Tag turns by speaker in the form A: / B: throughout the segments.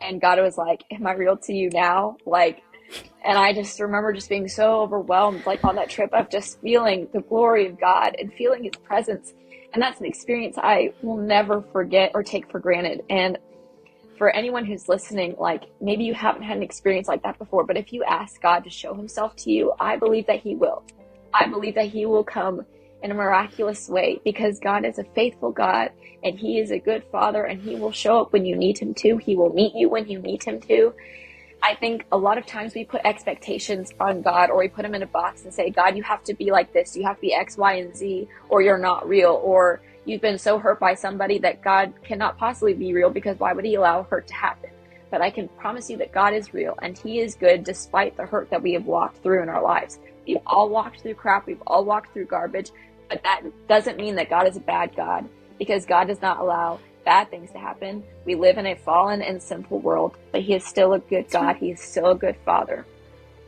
A: And God was like, am I real to you now? Like, and I just remember just being so overwhelmed, like on that trip of just feeling the glory of God and feeling his presence. And that's an experience I will never forget or take for granted. And for anyone who's listening, like maybe you haven't had an experience like that before, but if you ask God to show himself to you, I believe that he will. I believe that he will come in a miraculous way, because God is a faithful God and he is a good father, and he will show up when you need him to. He will meet you when you need him to. I think a lot of times we put expectations on God, or we put him in a box and say, God, you have to be like this. You have to be X, Y, and Z, or you're not real. Or you've been so hurt by somebody that God cannot possibly be real, because why would he allow hurt to happen? But I can promise you that God is real, and he is good despite the hurt that we have walked through in our lives. We've all walked through crap. We've all walked through garbage, but that doesn't mean that God is a bad God, because God does not allow bad things to happen. We live in a fallen and sinful world, but he is still a good God. He is still a good father.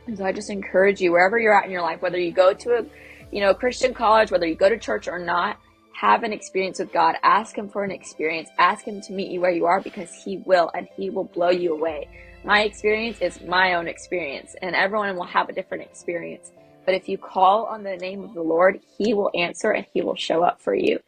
A: And so I just encourage you, wherever you're at in your life, whether you go to a Christian college, whether you go to church or not, have an experience with God. Ask him for an experience. Ask him to meet you where you are, because he will, and he will blow you away. My experience is my own experience, and everyone will have a different experience. But if you call on the name of the Lord, he will answer and he will show up for you.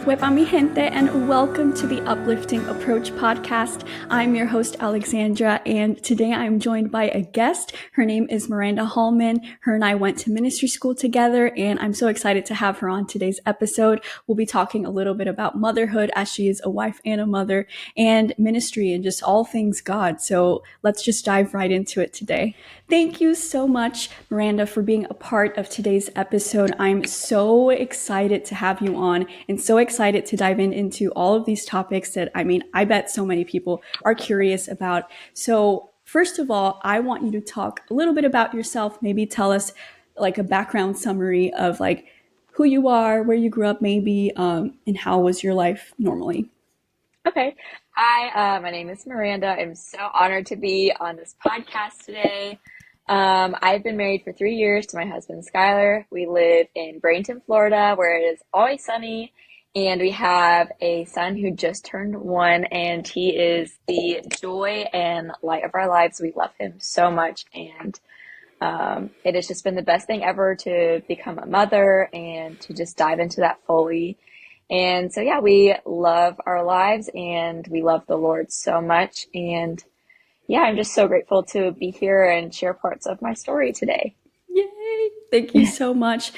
B: Wepa mi gente, and welcome to the Uplifting Approach Podcast. I'm your host, Alexandra, and today I'm joined by a guest. Her name is Miranda Hallman. Her and I went to ministry school together, and I'm so excited to have her on today's episode. We'll be talking a little bit about motherhood, as she is a wife and a mother, and ministry, and just all things God. So let's just dive right into it today. Thank you so much, Miranda, for being a part of today's episode. I'm so excited to have you on, and so excited to dive into all of these topics that, I bet so many people are curious about. So first of all, I want you to talk a little bit about yourself. Maybe tell us like a background summary of like who you are, where you grew up maybe, and how was your life normally.
A: Okay. Hi, my name is Miranda. I'm so honored to be on this podcast today. I've been married for 3 years to my husband, Skylar. We live in Bradenton, Florida, where it is always sunny. And we have a son who just turned 1, and he is the joy and light of our lives. We love him so much. And it has just been the best thing ever to become a mother and to just dive into that fully. And so, yeah, we love our lives and we love the Lord so much. And yeah, I'm just so grateful to be here and share parts of my story today.
B: Yay! Thank you so much.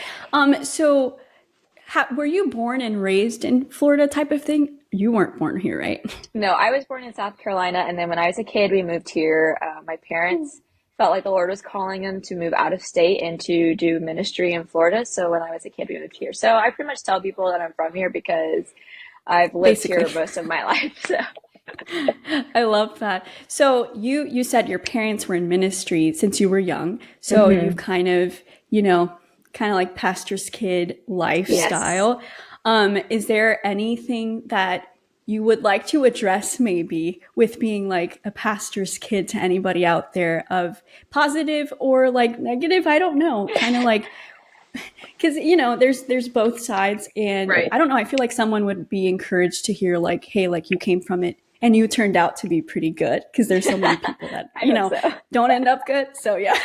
B: Were you born and raised in Florida type of thing? You weren't born here, right?
A: No, I was born in South Carolina, and then when I was a kid, we moved here. My parents felt like the Lord was calling them to move out of state and to do ministry in Florida. So when I was a kid, we moved here. So I pretty much tell people that I'm from here because I've lived here most of my life. So.
B: I love that. So you said your parents were in ministry since you were young. So you've kind of like pastor's kid lifestyle. Yes. Is there anything that you would like to address maybe with being like a pastor's kid to anybody out there, of positive or like negative? I don't know. Kind of like, because there's both sides, and right. I don't know. I feel like someone would be encouraged to hear like, hey, like you came from it and you turned out to be pretty good, because there's so many people that don't end up good. So yeah.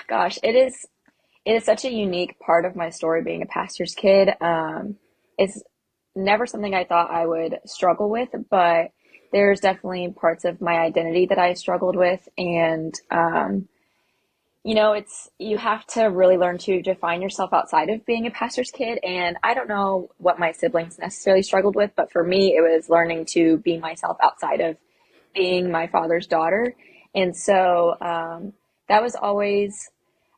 A: Gosh, it is such a unique part of my story being a pastor's kid. It's never something I thought I would struggle with, but there's definitely parts of my identity that I struggled with. And, you have to really learn to define yourself outside of being a pastor's kid. And I don't know what my siblings necessarily struggled with, but for me, it was learning to be myself outside of being my father's daughter. And so, that was always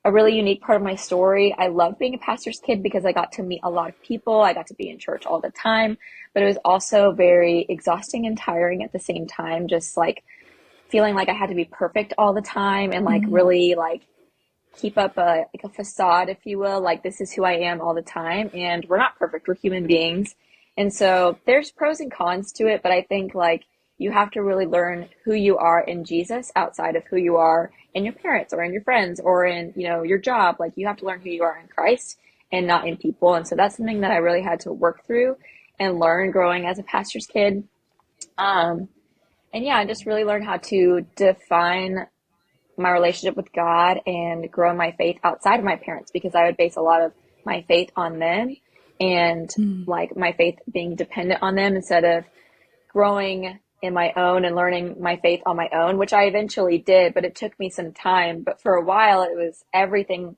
A: a really unique part of my story. I love being a pastor's kid because I got to meet a lot of people. I got to be in church all the time, but it was also very exhausting and tiring at the same time. Just like feeling like I had to be perfect all the time and like really like keep up a facade, if you will, like this is who I am all the time. And we're not perfect. We're human beings. And so there's pros and cons to it. But I think like you have to really learn who you are in Jesus outside of who you are in your parents or in your friends or in, your job. Like, you have to learn who you are in Christ and not in people. And so that's something that I really had to work through and learn growing as a pastor's kid. And yeah, I just really learned how to define my relationship with God and grow my faith outside of my parents, because I would base a lot of my faith on them and like my faith being dependent on them instead of growing in my own and learning my faith on my own, which I eventually did, but it took me some time. But for a while, it was everything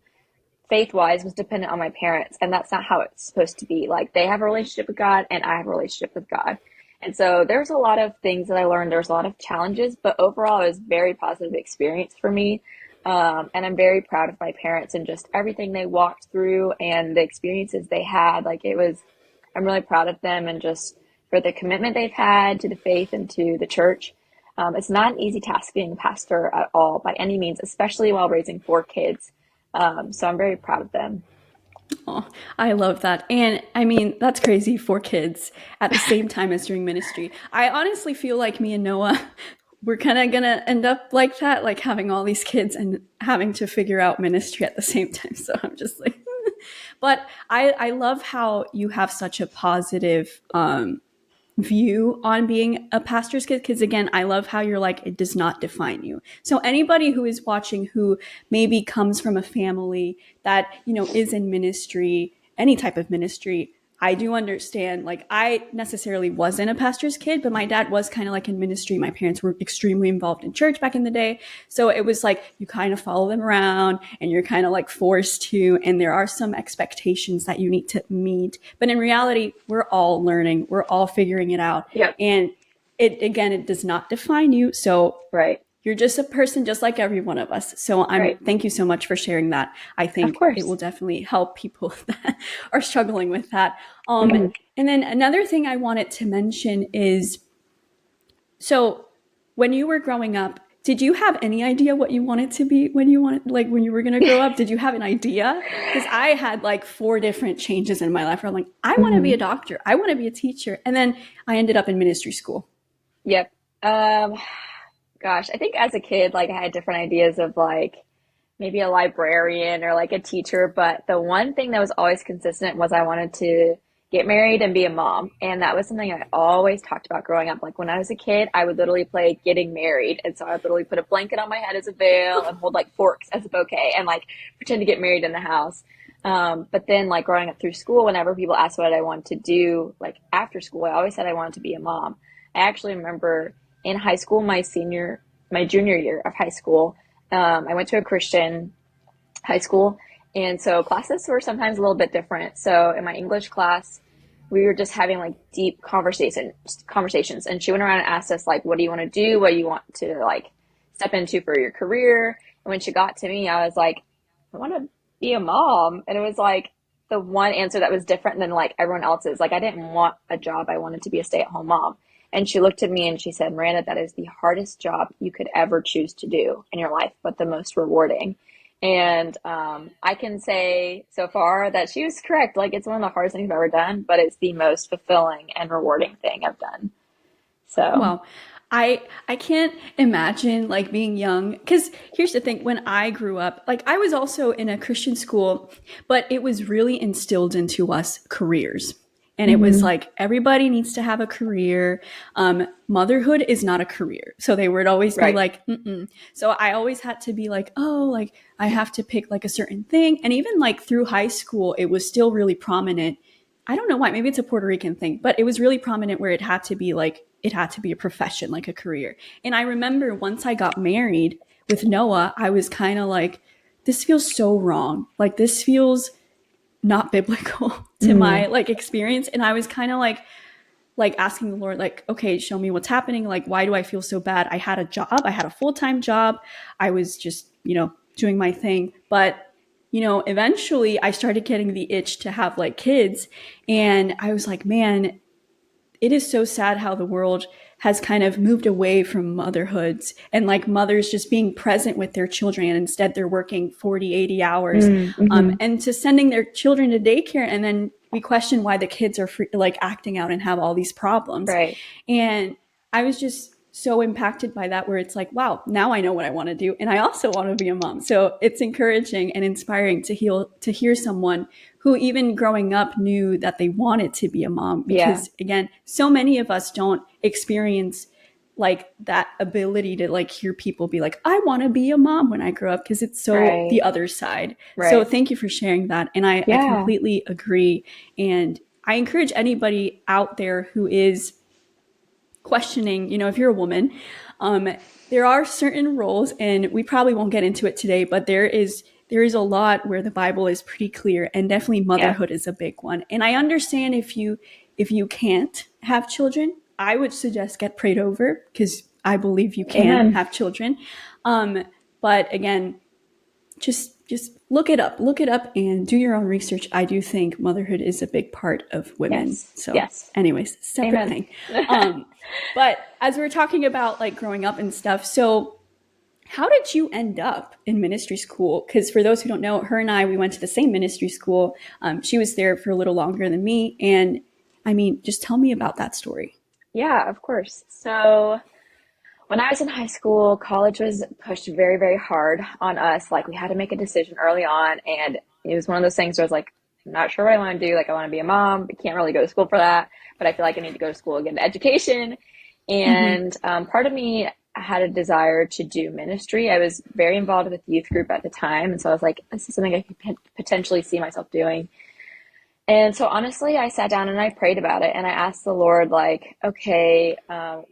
A: faith-wise was dependent on my parents, and that's not how it's supposed to be. Like, they have a relationship with God and I have a relationship with God. And so there's a lot of things that I learned. There's a lot of challenges, but overall it was a very positive experience for me. And I'm very proud of my parents and just everything they walked through and the experiences they had. I'm really proud of them and just for the commitment they've had to the faith and to the church. It's not an easy task being a pastor at all by any means, especially while raising 4 kids. So I'm very proud of them.
B: Oh, I love that. And I mean, that's crazy, 4 kids at the same time as doing ministry. I honestly feel like me and Noah, we're kind of going to end up like that, like having all these kids and having to figure out ministry at the same time. So I'm just like, but I love how you have such a positive view on being a pastor's kid, because again, I love how you're like, it does not define you. So anybody who is watching who maybe comes from a family that is in ministry, any type of ministry, I do understand. Like, I necessarily wasn't a pastor's kid, but my dad was kind of like in ministry. My parents were extremely involved in church back in the day. So it was like, you kind of follow them around and you're kind of like forced to, and there are some expectations that you need to meet. But in reality, we're all learning. We're all figuring it out.
A: Yep.
B: And it does not define you. So
A: right.
B: You're just a person just like every one of us. So thank you so much for sharing that. I think it will definitely help people that are struggling with that. And then another thing I wanted to mention is, so when you were growing up, did you have any idea what you wanted to be when you were going to grow up? Did you have an idea? Because I had like 4 different changes in my life where I'm like, I want to be a doctor. I want to be a teacher. And then I ended up in ministry school.
A: Yep. Gosh, I think as a kid, like, I had different ideas of like maybe a librarian or like a teacher, but the one thing that was always consistent was I wanted to get married and be a mom. And that was something I always talked about growing up. Like, when I was a kid, I would literally play getting married. And so I would literally put a blanket on my head as a veil and hold like forks as a bouquet and like pretend to get married in the house. But then like growing up through school, whenever people asked what I wanted to do, like after school, I always said I wanted to be a mom. I actually remember in high school, my junior year of high school, I went to a Christian high school. And so classes were sometimes a little bit different. So in my English class, we were just having like deep conversations. And she went around and asked us like, what do you want to do? What do you want to like step into for your career? And when she got to me, I was like, I want to be a mom. And it was like the one answer that was different than like everyone else's. Like, I didn't want a job. I wanted to be a stay-at-home mom. And she looked at me and she said, Miranda, that is the hardest job you could ever choose to do in your life, but the most rewarding. And I can say so far that she was correct. Like, it's one of the hardest things I've ever done, but it's the most fulfilling and rewarding thing I've done. So,
B: well, I can't imagine like being young, because here's the thing. When I grew up, like, I was also in a Christian school, but it was really instilled into us careers. And it was like, everybody needs to have a career. Motherhood is not a career. So they would always be like, mm-mm. So I always had to be like, oh, like, I have to pick like a certain thing. And even like through high school, it was still really prominent. I don't know why, maybe it's a Puerto Rican thing, but it was really prominent where it had to be a profession, like a career. And I remember once I got married with Noah, I was kind of like, this feels so wrong. Like, this feels not biblical to my like experience. And I was kind of like asking the Lord, like, okay, show me what's happening. Like, why do I feel so bad? I had a job. I had a full-time job. I was just, doing my thing. But, eventually I started getting the itch to have like kids. And I was like, man, it is so sad how the world has kind of moved away from motherhoods and like mothers just being present with their children. And instead they're working 40, 80 hours and to sending their children to daycare. And then we question why the kids are acting out and have all these problems.
A: Right.
B: And I was just so impacted by that where it's like, wow, now I know what I want to do. And I also want to be a mom. So it's encouraging and inspiring to hear someone who even growing up knew that they wanted to be a mom.
A: Yeah.
B: Because again, so many of us don't experience like that ability to like hear people be like, I want to be a mom when I grow up, because it's so the
A: Right.
B: other side. So
A: Right.
B: thank you for sharing that. And I
A: Yeah.
B: completely agree. And I encourage anybody out there who is questioning, if you're a woman, there are certain roles, and we probably won't get into it today, but there is a lot where the Bible is pretty clear, and definitely
A: Yeah.
B: motherhood is a big one. And I understand if you can't have children, I would suggest get prayed over, because I believe you can
A: Amen.
B: have children. But again, just look it up and do your own research. I do think motherhood is a big part of women.
A: Yes.
B: So
A: Yes.
B: anyways, separate
A: Amen.
B: thing. But as we're talking about like growing up and stuff, so how did you end up in ministry school? Because for those who don't know, her and I, we went to the same ministry school. She was there for a little longer than me. And I mean, just tell me about that story.
A: Yeah, of course. So when I was in high school, college was pushed very, very hard on us. Like we had to make a decision early on, and it was one of those things where I was like, I'm not sure what I want to do. Like I want to be a mom, but can't really go to school for that. But I feel like I need to go to school and get an education.
B: Mm-hmm.
A: And part of me had a desire to do ministry. I was very involved with the youth group at the time, and so I was like, this is something I could potentially see myself doing. And so honestly, I sat down and I prayed about it, and I asked the Lord, like, okay,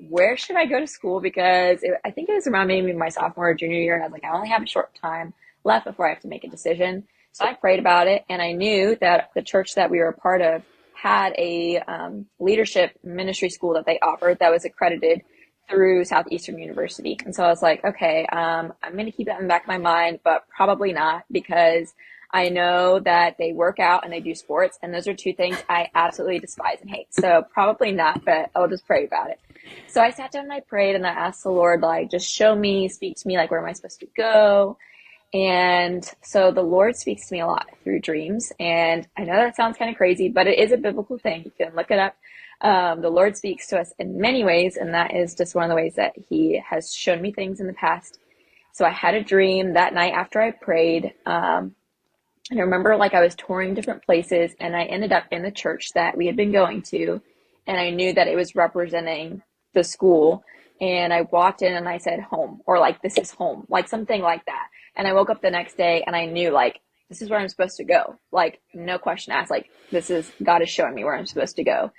A: where should I go to school? Because I think it was around maybe my sophomore or junior year, and I was like, I only have a short time left before I have to make a decision. So I prayed about it, and I knew that the church that we were a part of had a leadership ministry school that they offered that was accredited through Southeastern University. And so I was like, okay, I'm going to keep that in the back of my mind, but probably not, because I know that they work out and they do sports, and those are two things I absolutely despise and hate. So probably not, but I'll just pray about it. So I sat down and I prayed, and I asked the Lord, like, just show me, speak to me, like, where am I supposed to go? And so the Lord speaks to me a lot through dreams. And I know that sounds kind of crazy, but it is a biblical thing. You can look it up. The Lord speaks to us in many ways, and that is just one of the ways that He has shown me things in the past. So I had a dream that night after I prayed. And I remember like I was touring different places, and I ended up in the church that we had been going to, and I knew that it was representing the school. And I walked in and I said home, or like, this is home, like something like that. And I woke up the next day and I knew like, this is where I'm supposed to go. Like no question asked, like this is, God is showing me where I'm supposed to go.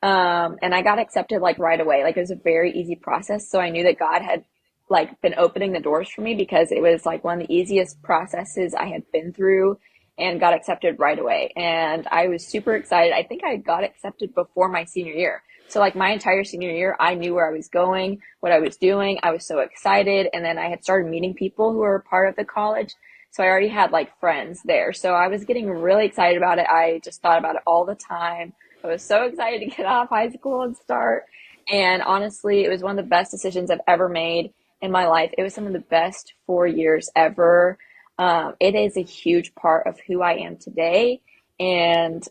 A: And I got accepted like right away. Like it was a very easy process. So I knew that God had like been opening the doors for me, because it was like one of the easiest processes I had been through, and got accepted right away. And I was super excited. I think I got accepted before my senior year. So like my entire senior year, I knew where I was going, what I was doing. I was so excited. And then I had started meeting people who were part of the college. So I already had like friends there. So I was getting really excited about it. I just thought about it all the time. I was so excited to get out of high school and start. And honestly, it was one of the best decisions I've ever made in my life. It was some of the best 4 years ever. It is a huge part of who I am today. And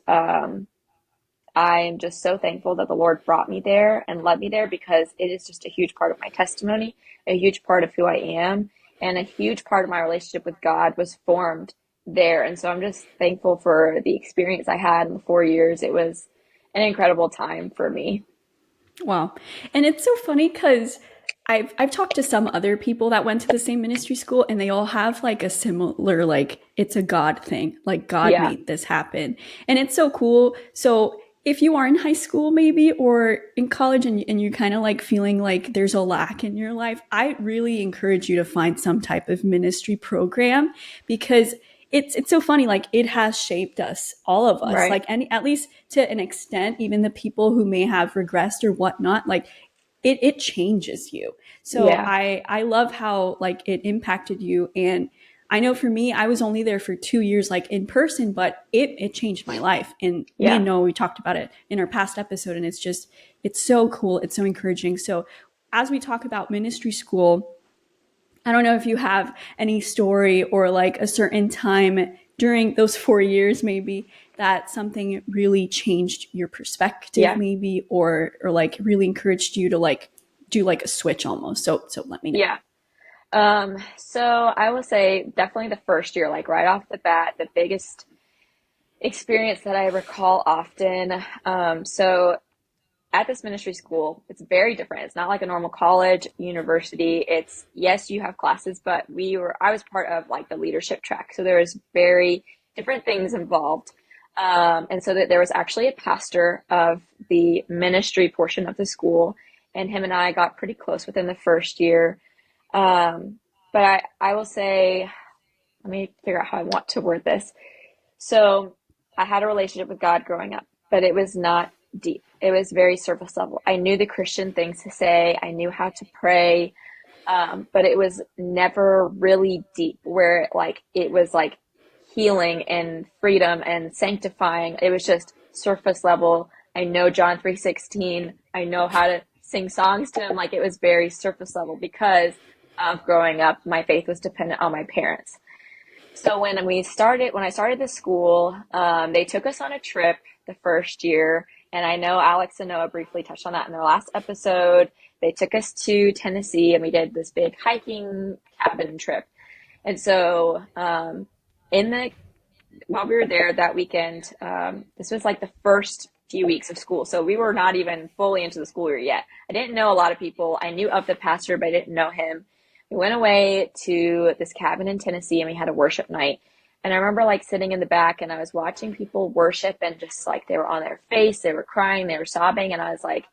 A: I am just so thankful that the Lord brought me there and led me there, because it is just a huge part of my testimony, a huge part of who I am, and a huge part of my relationship with God was formed there. And so I'm just thankful for the experience I had in the 4 years. It was an incredible time for me.
B: Wow. And it's so funny because I've talked to some other people that went to the same ministry school, and they all have like a similar, like it's a God thing, like God
A: Yeah,
B: made this happen. And it's so cool. So if you are in high school maybe or in college, and you're kind of like feeling like there's a lack in your life, I really encourage you to find some type of ministry program, because it's so funny. Like it has shaped us, all of us,
A: right.
B: like any, at least to an extent, even the people who may have regressed or whatnot, like it changes you. So
A: Yeah,
B: I love how like it impacted you. And I know for me, I was only there for 2 years, like in person, but it changed my life. And me and
A: yeah.
B: Noah, we talked about it in our past episode, and it's so cool. It's so encouraging. So as we talk about ministry school, I don't know if you have any story or like a certain time during those 4 years, maybe that something really changed your perspective,
A: Yeah.
B: maybe, or like really encouraged you to like do like a switch almost. So let me know.
A: Yeah. So I will say definitely the first year, like right off the bat, the biggest experience that I recall often. So at this ministry school, it's very different. It's not like a normal college, university. It's, yes, you have classes, but I was part of like the leadership track. So there was very different things involved. And so that there was actually a pastor of the ministry portion of the school, and him and I got pretty close within the first year. But I will say, let me figure out how I want to word this. So I had a relationship with God growing up, but it was not deep. It was very surface level. I knew the Christian things to say. I knew how to pray. But it was never really deep where it was like healing and freedom and sanctifying. It was just surface level. I know John 3:16. I know how to sing songs to him. Like, it was very surface level because of growing up. My faith was dependent on my parents. So when I started the school, they took us on a trip the first year. And I know Alex and Noah briefly touched on that in their last episode. They took us to Tennessee and we did this big hiking cabin trip. And so, while we were there that weekend, this was like the first few weeks of school. So we were not even fully into the school year yet. I didn't know a lot of people. I knew of the pastor, but I didn't know him. We went away to this cabin in Tennessee and we had a worship night. And I remember like sitting in the back and I was watching people worship, and just like they were on their face, they were crying, they were sobbing. And I was like,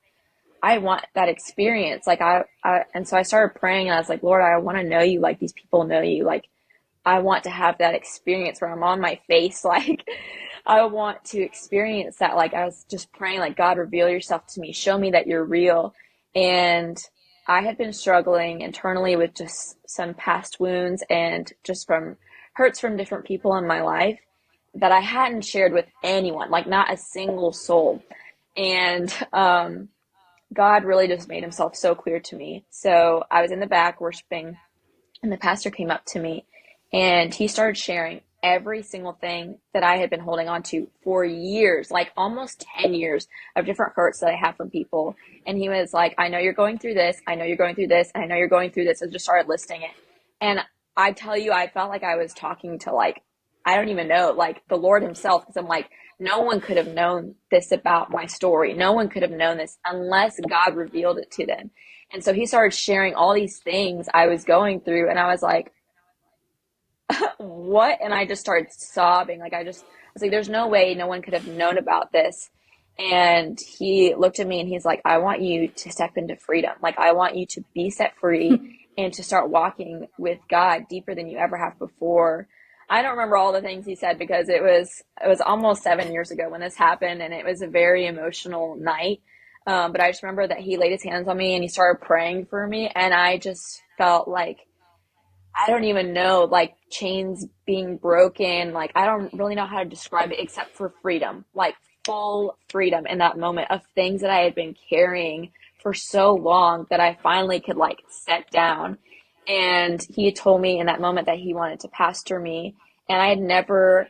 A: I want that experience. And so I started praying and I was like, Lord, I want to know you like these people know you. Like, I want to have that experience where I'm on my face. Like, I want to experience that. Like, I was just praying, like, God, reveal yourself to me. Show me that you're real. And I had been struggling internally with just some past wounds and just from hurts from different people in my life that I hadn't shared with anyone, like not a single soul. And God really just made himself so clear to me. So I was in the back worshiping, and the pastor came up to me and he started sharing every single thing that I had been holding on to for years, like almost 10 years of different hurts that I have from people. And he was like, I know you're going through this. I know you're going through this. And I know you're going through this. And just started listing it. And I tell you, I felt like I was talking to like, I don't even know, like the Lord himself. Because I'm like, no one could have known this about my story. No one could have known this unless God revealed it to them. And so he started sharing all these things I was going through. And I was like, what? And I just started sobbing. I was like, there's no way no one could have known about this. And he looked at me and he's like, I want you to step into freedom. Like, I want you to be set free and to start walking with God deeper than you ever have before. I don't remember all the things he said because it was almost 7 years ago when this happened, and it was a very emotional night. But I just remember that he laid his hands on me and he started praying for me. And I just felt like, I don't even know, like chains being broken. Like, I don't really know how to describe it except for freedom, like full freedom in that moment of things that I had been carrying for so long that I finally could like set down. And he told me in that moment that he wanted to pastor me. And I had never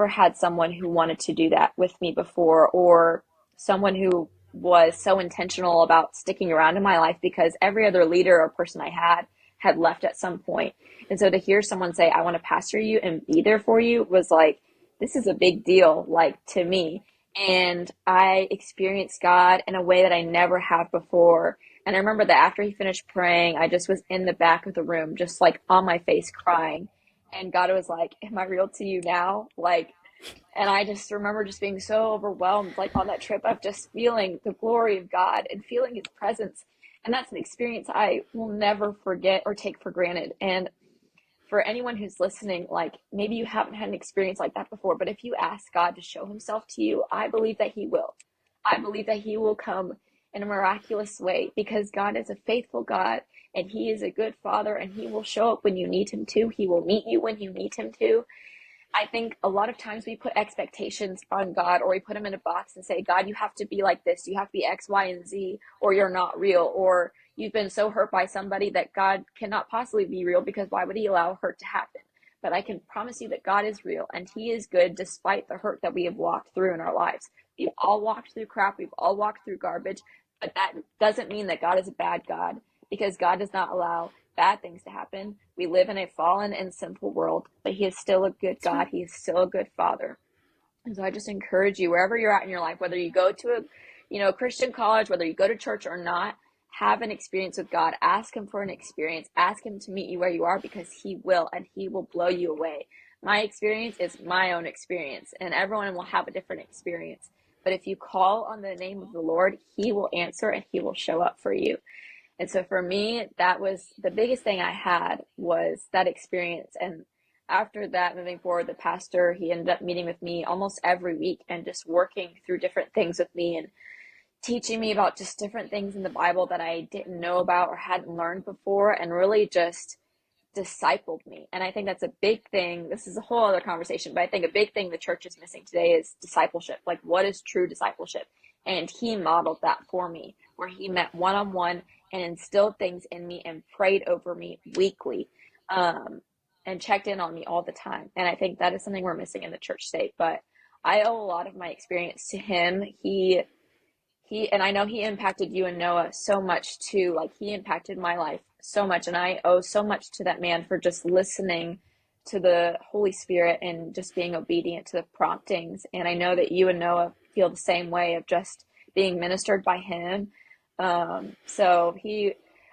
A: had someone who wanted to do that with me before, or someone who was so intentional about sticking around in my life, because every other leader or person I had left at some point. And so to hear someone say, I want to pastor you and be there for you, was like, this is a big deal, like, to me. And I experienced God in a way that I never have before. And I remember that after he finished praying, I just was in the back of the room, just like on my face crying. And God was like, am I real to you now? Like, and I just remember just being so overwhelmed, like on that trip, of just feeling the glory of God and feeling his presence. And that's an experience I will never forget or take for granted. And for anyone who's listening, like maybe you haven't had an experience like that before, but if you ask God to show himself to you, I believe that he will. I believe that he will come in a miraculous way, because God is a faithful God and he is a good father, and he will show up when you need him to. He will meet you when you need him to. I think a lot of times we put expectations on God, or we put him in a box and say, God, you have to be like this. You have to be X, Y, and Z, or you're not real. Or you've been so hurt by somebody that God cannot possibly be real, because why would he allow hurt to happen? But I can promise you that God is real and he is good despite the hurt that we have walked through in our lives. We've all walked through crap. We've all walked through garbage. But that doesn't mean that God is a bad God, because God does not allow bad things to happen. We live in a fallen and sinful world, but he is still a good
B: That's
A: God.
B: right.
A: He is still a good father. And so I just encourage you, wherever you're at in your life, whether you go to a Christian college, whether you go to church or not, have an experience with God. Ask him for an experience. Ask him to meet you where you are, because he will, and he will blow you away. My experience is my own experience, and everyone will have a different experience. But if you call on the name of the Lord, he will answer and he will show up for you. And so for me, that was the biggest thing I had, was that experience. And after that, moving forward, the pastor, he ended up meeting with me almost every week and just working through different things with me and teaching me about just different things in the Bible that I didn't know about or hadn't learned before, and really just discipled me. And I think that's a big thing. This is a whole other conversation, but I think a big thing the church is missing today is discipleship. Like, what is true discipleship? And he modeled that for me, where he met one-on-one and instilled things in me and prayed over me weekly, and checked in on me all the time. And I think that is something we're missing in the church state. But I owe a lot of my experience to him. He and I know he impacted you and Noah so much too. Like, he impacted my life so much, and I owe so much to that man for just listening to the Holy Spirit and just being obedient to the promptings. And I know that you and Noah feel the same way, of just being ministered by him. So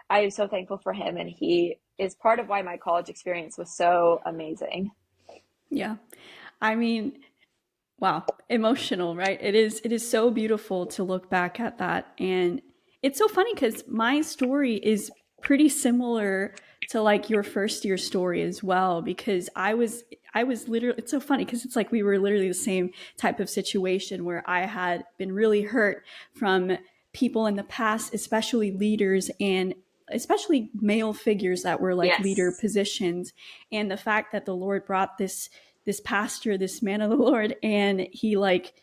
A: I am so thankful for him, and he is part of why my college experience was so amazing.
B: Yeah. I mean, wow, emotional, right? It is so beautiful to look back at that. And it's so funny because my story is pretty similar to like your first year story as well, because I was literally, it's so funny because it's like we were literally the same type of situation, where I had been really hurt from people in the past, especially leaders, and especially male figures that were like leader
A: Yes.
B: positions. And the fact that the Lord brought this pastor, this man of the Lord, and he like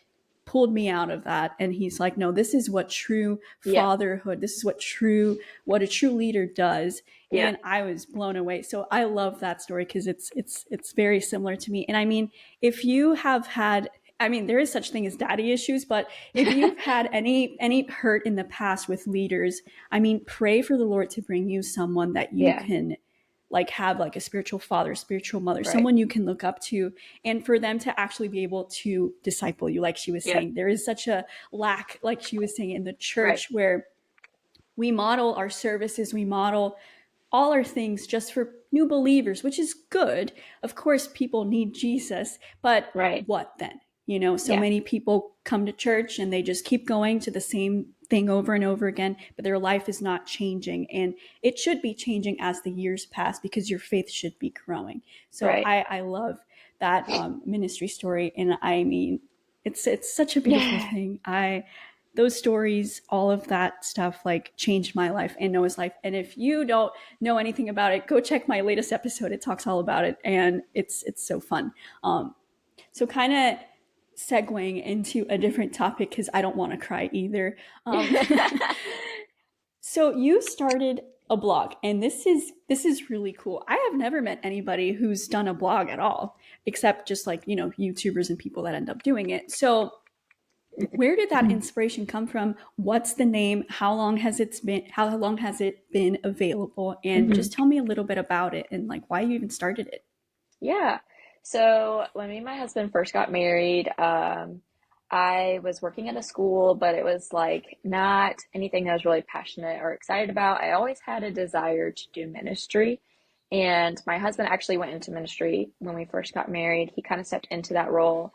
B: pulled me out of that. And he's like, no, this is what true
A: Yeah.
B: fatherhood, this is what a true leader does.
A: Yeah.
B: And I was blown away. So I love that story, because it's very similar to me. And I mean, if you have had, I mean, there is such thing as daddy issues, but if you've had any hurt in the past with leaders, I mean, pray for the Lord to bring you someone that you
A: Yeah.
B: can like have like a spiritual father, spiritual mother,
A: Right.
B: someone you can look up to, and for them to actually be able to disciple you. Like she was saying, there is such a lack, like she was saying, in the church, where we model our services, we model all our things just for new believers, which is good. Of course, people need Jesus, but what then? So many people come to church and they just keep going to the same thing over and over again, but their life is not changing. And it should be changing as the years pass, because your faith should be growing. So I love that ministry story. And I mean, it's such a beautiful thing. Those stories, all of that stuff, like changed my life and Noah's life. And if you don't know anything about it, go check my latest episode. It talks all about it, and it's so fun. So kind of segueing into a different topic, because I don't want to cry either. So you started a blog, and this is really cool. I have never met anybody who's done a blog at all, except just like, YouTubers and people that end up doing it. So where did that inspiration come from? What's the name? How long has it been available? And just tell me a little bit about it, and like why you even started it.
A: Yeah. So when me and my husband first got married, I was working at a school, but it was like not anything that I was really passionate or excited about. I always had a desire to do ministry. And my husband actually went into ministry when we first got married. He kind of stepped into that role.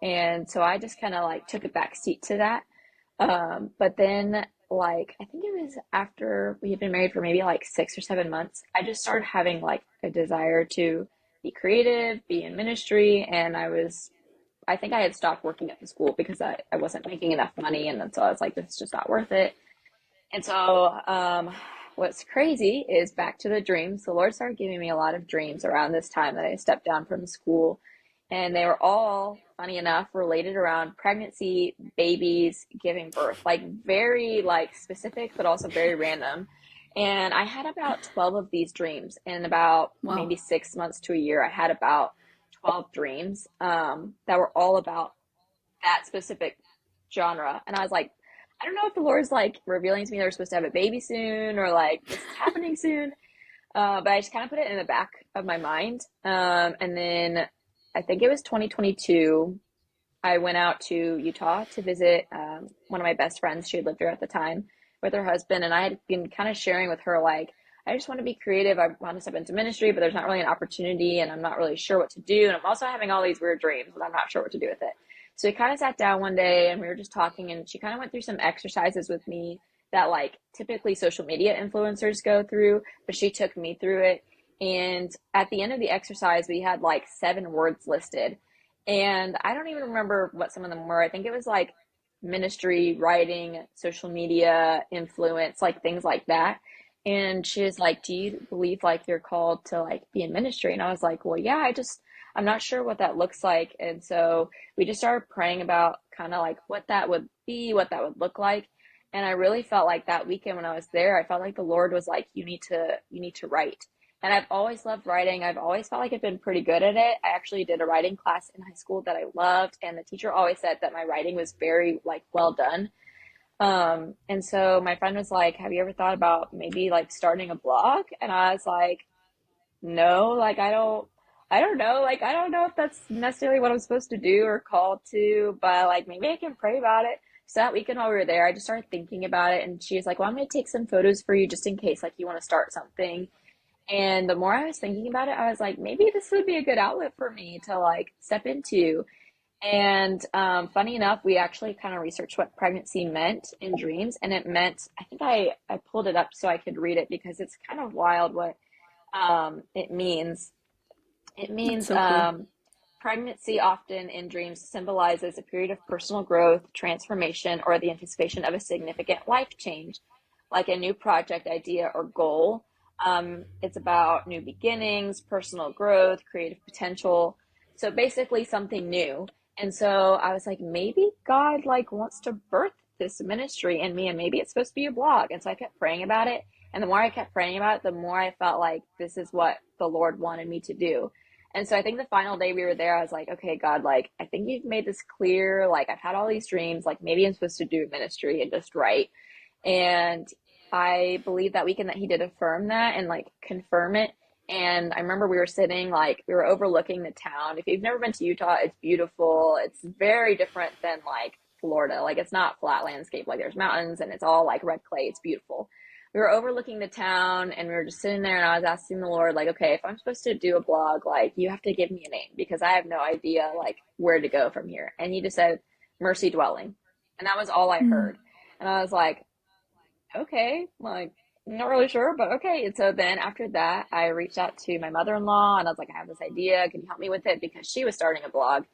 A: And so I just kind of like took a back seat to that. But then like, I think it was after we had been married for maybe like 6 or 7 months, I just started having like a desire to be creative, be in ministry. And I think I had stopped working at the school because I wasn't making enough money. And then so I was like, this is just not worth it. And so, what's crazy is back to the dreams. The Lord started giving me a lot of dreams around this time that I stepped down from school. And they were all, funny enough, related around pregnancy, babies, giving birth, like very like specific, but also very random. And I had about 12 of these dreams in about maybe 6 months to a year. I had about 12 dreams that were all about that specific genre. And I was like, I don't know if the Lord's like revealing to me they're supposed to have a baby soon or like this is happening soon. But I just kind of put it in the back of my mind. And then I think it was 2022. I went out to Utah to visit one of my best friends. She had lived there at the time with her husband. And I had been kind of sharing with her, like, I just want to be creative. I want to step into ministry, but there's not really an opportunity and I'm not really sure what to do. And I'm also having all these weird dreams, but I'm not sure what to do with it. So we kind of sat down one day and we were just talking, and she kind of went through some exercises with me that like typically social media influencers go through, but she took me through it. And at the end of the exercise, we had like 7 words listed. And I don't even remember what some of them were. I think it was like ministry, writing, social media, influence, like things like that. And she was like, do you believe like you're called to like be in ministry? And I was like, well, yeah, I'm not sure what that looks like. And so we just started praying about kind of like what that would be, what that would look like. And I really felt like that weekend when I was there, I felt like the Lord was like, you need to write. And I've always loved writing. I've always felt like I've been pretty good at it. I actually did a writing class in high school that I loved. And the teacher always said that my writing was very like well done. And so my friend was like, have you ever thought about maybe like starting a blog? And I was like, no, like I don't know. Like, I don't know if that's necessarily what I'm supposed to do or called to, but like maybe I can pray about it. So that weekend while we were there, I just started thinking about it. And she was like, well, I'm going to take some photos for you just in case like you want to start something. And the more I was thinking about it, I was like, maybe this would be a good outlet for me to like step into. And funny enough, we actually kind of researched what pregnancy meant in dreams. And it meant, I think I pulled it up so I could read it because it's kind of wild what it means. It
B: That's
A: means
B: so cool.
A: pregnancy often in dreams symbolizes a period of personal growth, transformation, or the anticipation of a significant life change, like a new project idea or goal. It's about new beginnings, personal growth, creative potential. So basically something new. And so I was like, maybe God like wants to birth this ministry in me and maybe it's supposed to be a blog. And so I kept praying about it. And the more I kept praying about it, the more I felt like this is what the Lord wanted me to do. And so I think the final day we were there, I was like, okay, God, like, I think you've made this clear. Like, I've had all these dreams. Like, maybe I'm supposed to do ministry and just write. And I believe that weekend that he did affirm that and like confirm it. And I remember we were sitting, like, we were overlooking the town. If you've never been to Utah, it's beautiful. It's very different than like Florida. Like, it's not flat landscape. Like, there's mountains and it's all like red clay. It's beautiful. We were overlooking the town and we were just sitting there, and I was asking the Lord, like, okay, if I'm supposed to do a blog, like, you have to give me a name because I have no idea like where to go from here. And he just said Mercy Dwelling. And that was all I
B: Mm.
A: heard. And I was like, okay, like, not really sure, but okay. And so then after that, I reached out to my mother-in-law and I was like, I have this idea. Can you help me with it? Because she was starting a blog.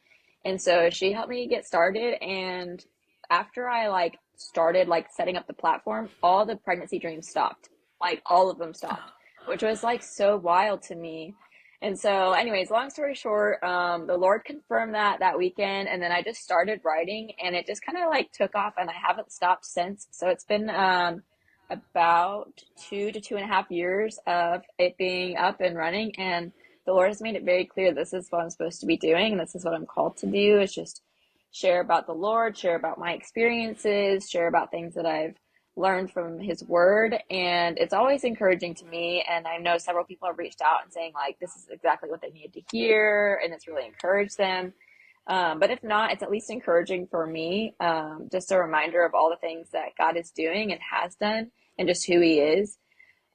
A: And so she helped me get started. And after I like started like setting up the platform, all the pregnancy dreams stopped. Like all of them stopped, which was like so wild to me. And so anyways, long story short, the Lord confirmed that weekend. And then I just started writing and it just kind of like took off and I haven't stopped since. So it's been, about 2 to 2.5 years of it being up and running. And the Lord has made it very clear this is what I'm supposed to be doing. And this is what I'm called to do, is just share about the Lord, share about my experiences, share about things that I've learned from his word. And it's always encouraging to me. And I know several people have reached out and saying like, this is exactly what they needed to hear. And it's really encouraged them. But if not, it's at least encouraging for me. Just a reminder of all the things that God is doing and has done and just who he is.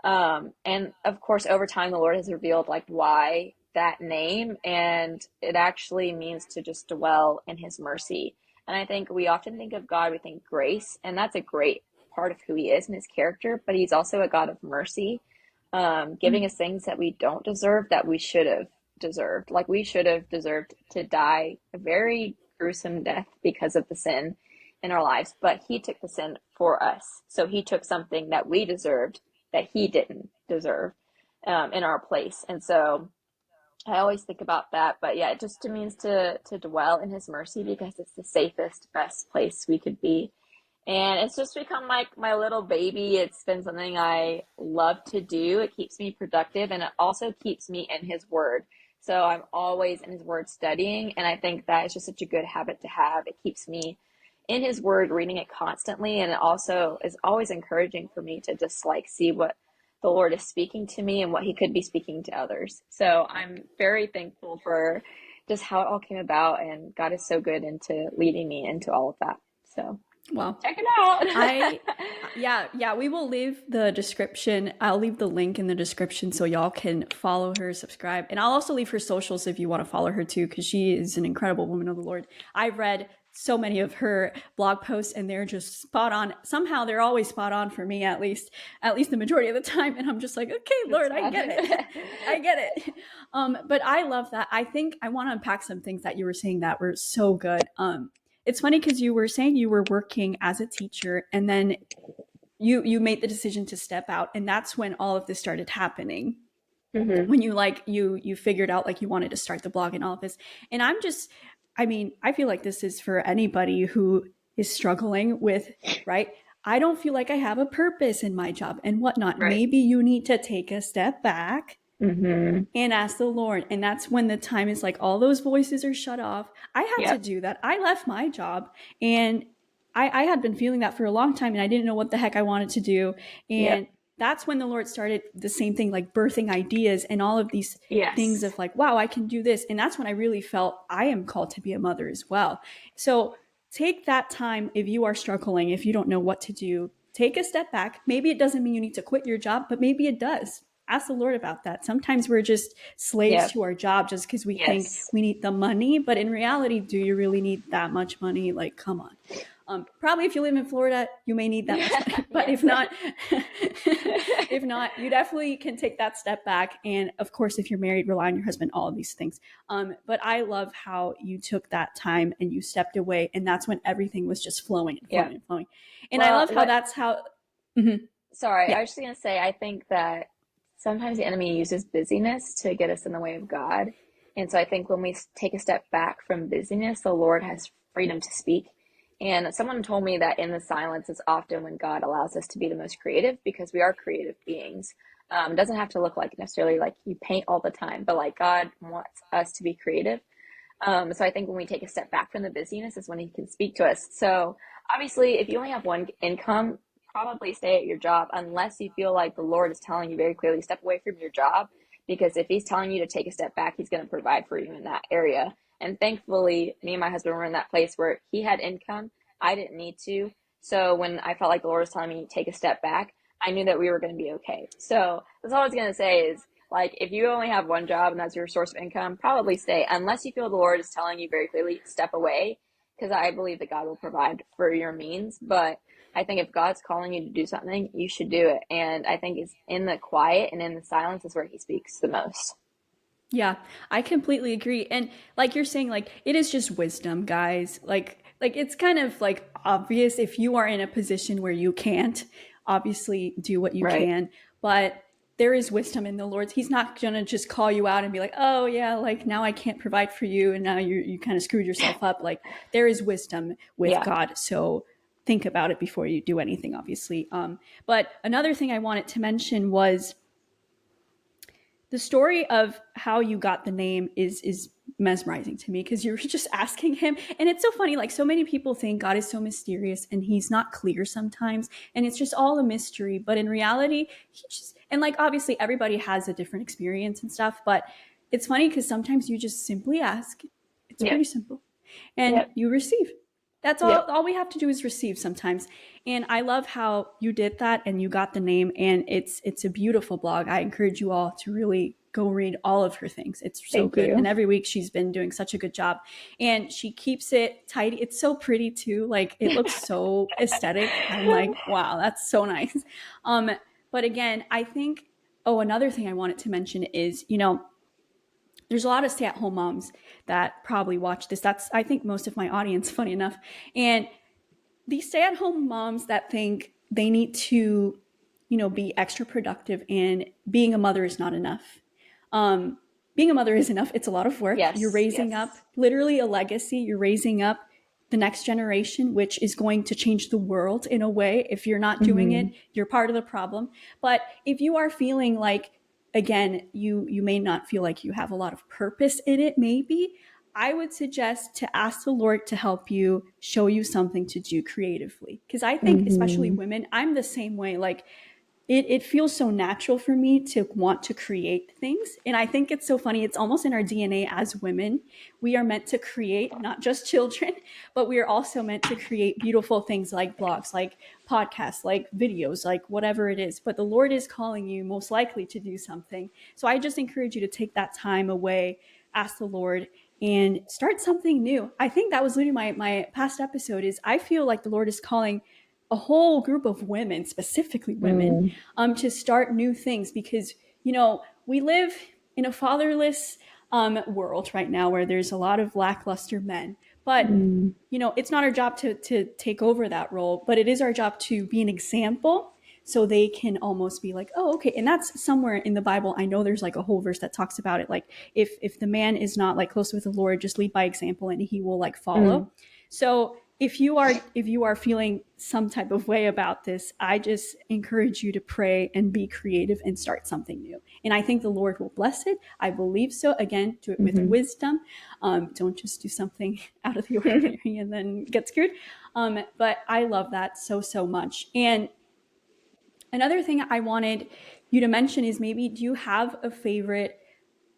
A: And of course, over time, the Lord has revealed like why that name, and it actually means to just dwell in his mercy. And I think we often think of God, we think grace, and that's a great part of who he is and his character, but he's also a God of mercy, giving us things that we don't deserve that we should have deserved. Like we should have deserved to die a very gruesome death because of the sin in our lives, but he took the sin for us. So he took something that we deserved that he didn't deserve in our place. And so I always think about that. But yeah, it just means to dwell in his mercy because it's the safest, best place we could be. And it's just become like my little baby. It's been something I love to do. It keeps me productive and it also keeps me in his word. So I'm always in his word studying. And I think that is just such a good habit to have. It keeps me in his word, reading it constantly. And it also is always encouraging for me to just like see what the Lord is speaking to me and what he could be speaking to others. So I'm very thankful for just how it all came about. And God is so good into leading me into all of that. So
B: Wow.
A: check it out.
B: Yeah, we will leave the description. I'll leave the link in the description so y'all can follow her, subscribe. And I'll also leave her socials if you want to follow her too, because she is an incredible woman of the Lord. I've read so many of her blog posts and they're just spot on. Somehow they're always spot on for me, at least the majority of the time. And I'm just like, okay, Lord, I get it. I get it. But I love that. I think I want to unpack some things that you were saying that were so good. It's funny because you were saying you were working as a teacher and then you made the decision to step out, and that's when all of this started happening.
A: Mm-hmm.
B: When you figured out like you wanted to start the blog and all of this. And I feel like this is for anybody who is struggling with, right? I don't feel like I have a purpose in my job and whatnot.
A: Right.
B: Maybe you need to take a step back
A: Mm-hmm.
B: and ask the Lord. And that's when the time is like all those voices are shut off. I had to do that. I left my job and I had been feeling that for a long time and I didn't know what the heck I wanted to do. And that's when the Lord started the same thing, like birthing ideas and all of these things of like, wow, I can do this. And that's when I really felt I am called to be a mother as well. So take that time if you are struggling, if you don't know what to do, take a step back. Maybe it doesn't mean you need to quit your job, but maybe it does. Ask the Lord about that. Sometimes we're just slaves to our job just because we think we need the money. But in reality, do you really need that much money? Like, come on. Probably if you live in Florida, you may need that much money. But if not, you definitely can take that step back. And of course, if you're married, rely on your husband, all of these things. But I love how you took that time and you stepped away. And that's when everything was just flowing and flowing and flowing. And I love how that's how.
A: Sorry, I was just going to say, I think that sometimes the enemy uses busyness to get us in the way of God. And so I think when we take a step back from busyness, the Lord has freedom to speak. And someone told me that in the silence is often when God allows us to be the most creative, because we are creative beings. It doesn't have to look like necessarily like you paint all the time, but like God wants us to be creative. So I think when we take a step back from the busyness is when he can speak to us. So obviously, if you only have one income, probably stay at your job unless you feel like the Lord is telling you very clearly, step away from your job. Because if he's telling you to take a step back, he's going to provide for you in that area. And thankfully, me and my husband were in that place where he had income. I didn't need to. So when I felt like the Lord was telling me to take a step back, I knew that we were going to be okay. So that's all I was going to say is, like, if you only have one job and that's your source of income, probably stay unless you feel the Lord is telling you very clearly, step away, because I believe that God will provide for your means. But I think if God's calling you to do something, you should do it. And I think it's in the quiet and in the silence is where he speaks the most.
B: Yeah, I completely agree. And like you're saying, like, it is just wisdom, guys. Like it's kind of like obvious if you are in a position where you can't obviously do what you can, but there is wisdom in the Lord's. He's not going to just call you out and be like, oh yeah, like now I can't provide for you. And now you kind of screwed yourself up. Like there is wisdom with God. So think about it before you do anything, obviously. But another thing I wanted to mention was the story of how you got the name is mesmerizing to me, because you're just asking him. And it's so funny, like so many people think God is so mysterious and he's not clear sometimes. And it's just all a mystery. But in reality, and like obviously everybody has a different experience and stuff. But it's funny because sometimes you just simply ask. It's pretty simple. And you receive. That's all we have to do is receive sometimes. And I love how you did that and you got the name, and it's a beautiful blog. I encourage you all to really go read all of her things. It's so good. And every week she's been doing such a good job, and she keeps it tidy. It's so pretty too. Like it looks so aesthetic. I'm like, wow, that's so nice. But again, I think, another thing I wanted to mention is, there's a lot of stay-at-home moms that probably watch this. That's, I think, most of my audience, funny enough. And these stay-at-home moms that think they need to, be extra productive and being a mother is not enough. Being a mother is enough. It's a lot of work. You're raising up literally a legacy. You're raising up the next generation, which is going to change the world in a way. If you're not doing it, you're part of the problem. But if you are feeling like, again, you may not feel like you have a lot of purpose in it, maybe, I would suggest to ask the Lord to help you, show you something to do creatively. Because I think, especially
A: Mm-hmm.
B: women, I'm the same way. Like, it feels so natural for me to want to create things. And I think it's so funny. It's almost in our DNA as women. We are meant to create, not just children, but we are also meant to create beautiful things like blogs, like podcasts, like videos, like whatever it is. But the Lord is calling you most likely to do something. So I just encourage you to take that time away, ask the Lord, and start something new. I think that was literally my past episode is I feel like the Lord is calling a whole group of women, specifically women,
A: Mm.
B: to start new things because, we live in a fatherless world right now where there's a lot of lackluster men. But,
A: Mm.
B: it's not our job to take over that role, but it is our job to be an example so they can almost be like, oh, okay. And that's somewhere in the Bible. I know there's like a whole verse that talks about it. Like if the man is not like close with the Lord, just lead by example and he will like follow.
A: Mm.
B: So if you are feeling some type of way about this, I just encourage you to pray and be creative and start something new. And I think the Lord will bless it. I believe so. Again, do it with
A: Mm-hmm.
B: wisdom. Don't just do something out of the ordinary and then get screwed. But I love that so much. And another thing I wanted you to mention is maybe do you have a favorite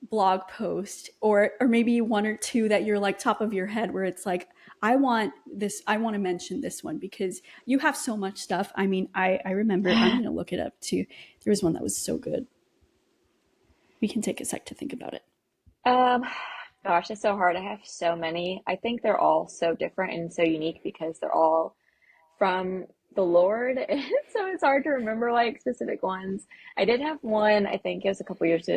B: blog post or maybe one or two that you're like top of your head where it's like I want to mention this one because you have so much stuff. I mean, I remember, I'm gonna look it up too. There was one that was so good. We can take a sec to think about it.
A: Um, Gosh, it's so hard. I have so many. I think they're all so different and so unique because they're all from the Lord. And so it's hard to remember like specific ones. I did have one, I think it was a couple years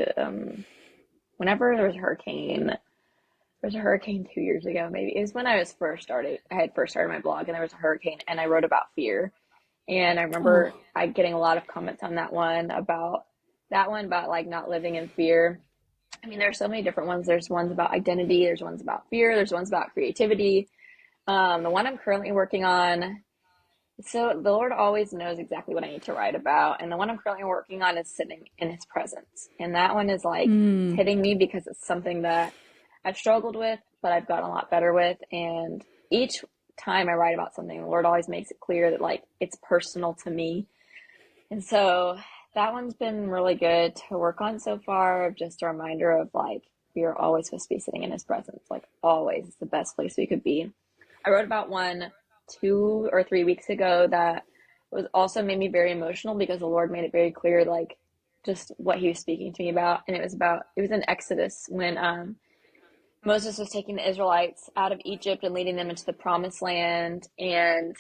A: whenever there was a hurricane. There was a hurricane 2 years ago, maybe. It was when I had first started my blog and there was a hurricane and I wrote about fear. And I remember
B: Oh,
A: I getting a lot of comments on that one about like not living in fear. I mean, there's so many different ones. There's ones about identity, there's ones about fear, there's ones about creativity. The one I'm currently working on, so the Lord always knows exactly what I need to write about. And the one I'm currently working on is sitting in his presence. And that one is like, it's hitting me because it's something that I've struggled with, but I've gotten a lot better with. And each time I write about something, the Lord always makes it clear that like it's personal to me. And so that one's been really good to work on so far. Just a reminder of like, we are always supposed to be sitting in his presence, like always. It's the best place we could be. I wrote about one 2 or 3 weeks ago that was also made me very emotional because the Lord made it very clear, like just what he was speaking to me about. And it was in Exodus when Moses was taking the Israelites out of Egypt and leading them into the promised land. And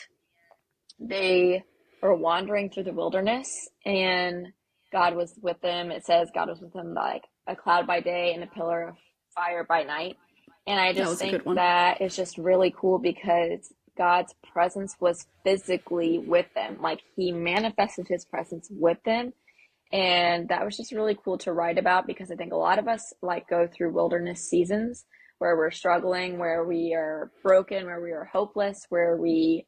A: they were wandering through the wilderness and God was with them. It says God was with them like a cloud by day and a pillar of fire by night. And I
B: that
A: just
B: was a
A: think
B: good one.
A: that is just really cool because God's presence was physically with them. Like he manifested his presence with them. And that was just really cool to write about because I think a lot of us like go through wilderness seasons where we're struggling, where we are broken, where we are hopeless, where we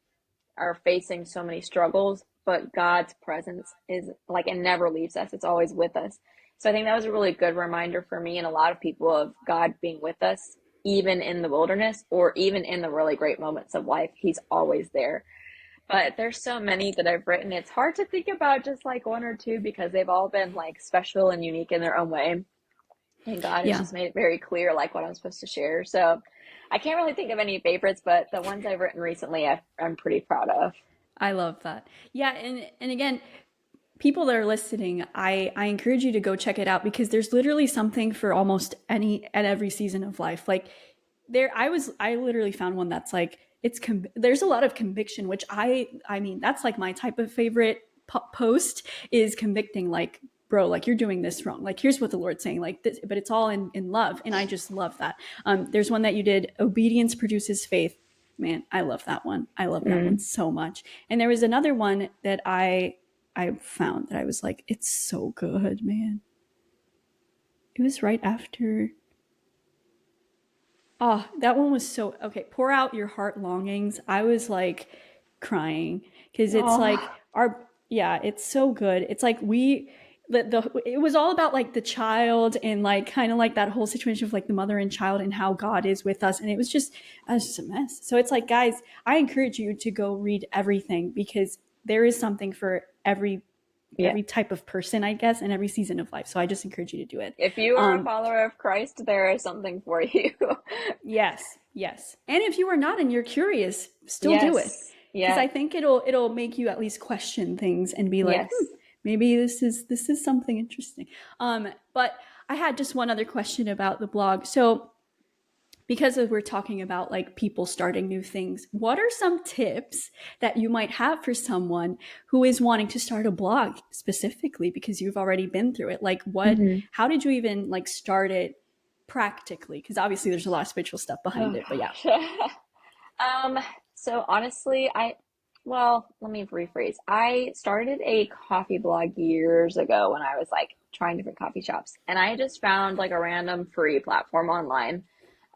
A: are facing so many struggles, but God's presence is like it never leaves us. It's always with us. So I think that was a really good reminder for me and a lot of people of God being with us, even in the wilderness or even in the really great moments of life. He's always there. But there's so many that I've written. It's hard to think about just like one or two because they've all been like special and unique in their own way. And God has
B: Yeah.
A: just made it very clear, like what I'm supposed to share. So I can't really think of any favorites, but the ones I've written recently, I'm pretty proud of.
B: I love that. Yeah, and again, people that are listening, I encourage you to go check it out because there's literally something for almost any at every season of life. Like I literally found one that's like there's a lot of conviction, which I mean that's like my type of favorite post is convicting. Like, bro, like you're doing this wrong. Like here's what the Lord's saying. Like this, but it's all in love, and I just love that. There's one that you did. Obedience produces faith. Man, I love that one. I love that one
A: Mm.
B: so much. And there was another one that I found that I was like, it's so good, man. It was right after. Oh, that one was so okay. Pour out your heart longings. I was like crying because it's like
A: Oh,
B: our, yeah, it's so good. It's like it was all about like the child and like kind of like that whole situation of like the mother and child and how God is with us. And it was just a mess. So it's like, guys, I encourage you to go read everything, because there is something for
A: Yeah.
B: every type of person, I guess, and every season of life. So I just encourage you to do it.
A: If you are a follower of Christ, there is something for you.
B: Yes, yes. And if you are not and you're curious, still do it.
A: Yes.
B: Because
A: Yeah.
B: I think it'll make you at least question things and be like,
A: Yes.
B: maybe this is something interesting. But I had just one other question about the blog. So because we're talking about like people starting new things, what are some tips that you might have for someone who is wanting to start a blog specifically because you've already been through it? Like
A: Mm-hmm.
B: how did you even like start it practically? Because obviously there's a lot of spiritual stuff behind
A: Oh
B: it, but yeah.
A: gosh. Um, so honestly, well, let me rephrase. I started a coffee blog years ago when I was like trying different coffee shops, and I just found like a random free platform online.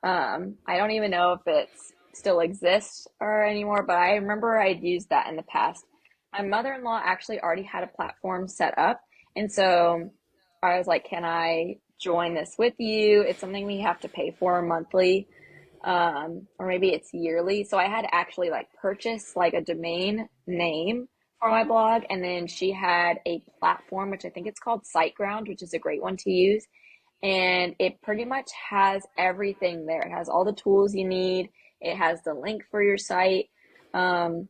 A: I don't even know if it still exists or anymore, but I remember I'd used that in the past. My mother-in-law actually already had a platform set up, and so I was like, "Can I join this with you?" It's something we have to pay for monthly, or maybe it's yearly. So I had to actually like purchase like a domain name for my blog, and then she had a platform which I think it's called SiteGround, which is a great one to use, and it pretty much has everything there. It has all the tools you need. It has the link for your site. Um,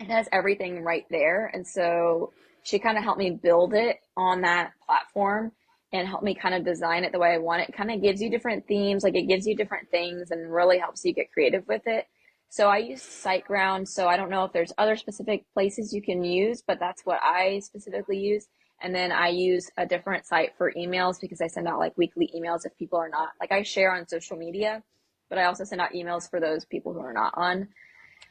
A: it has everything right there. And so she kind of helped me build it on that platform and helped me kind of design it the way I want it. It kind of gives you different themes, like it gives you different things and really helps you get creative with it. So I use SiteGround. So I don't know if there's other specific places you can use, but that's what I specifically use. And then I use a different site for emails because I send out like weekly emails if people are not, like I share on social media, but I also send out emails for those people who are not on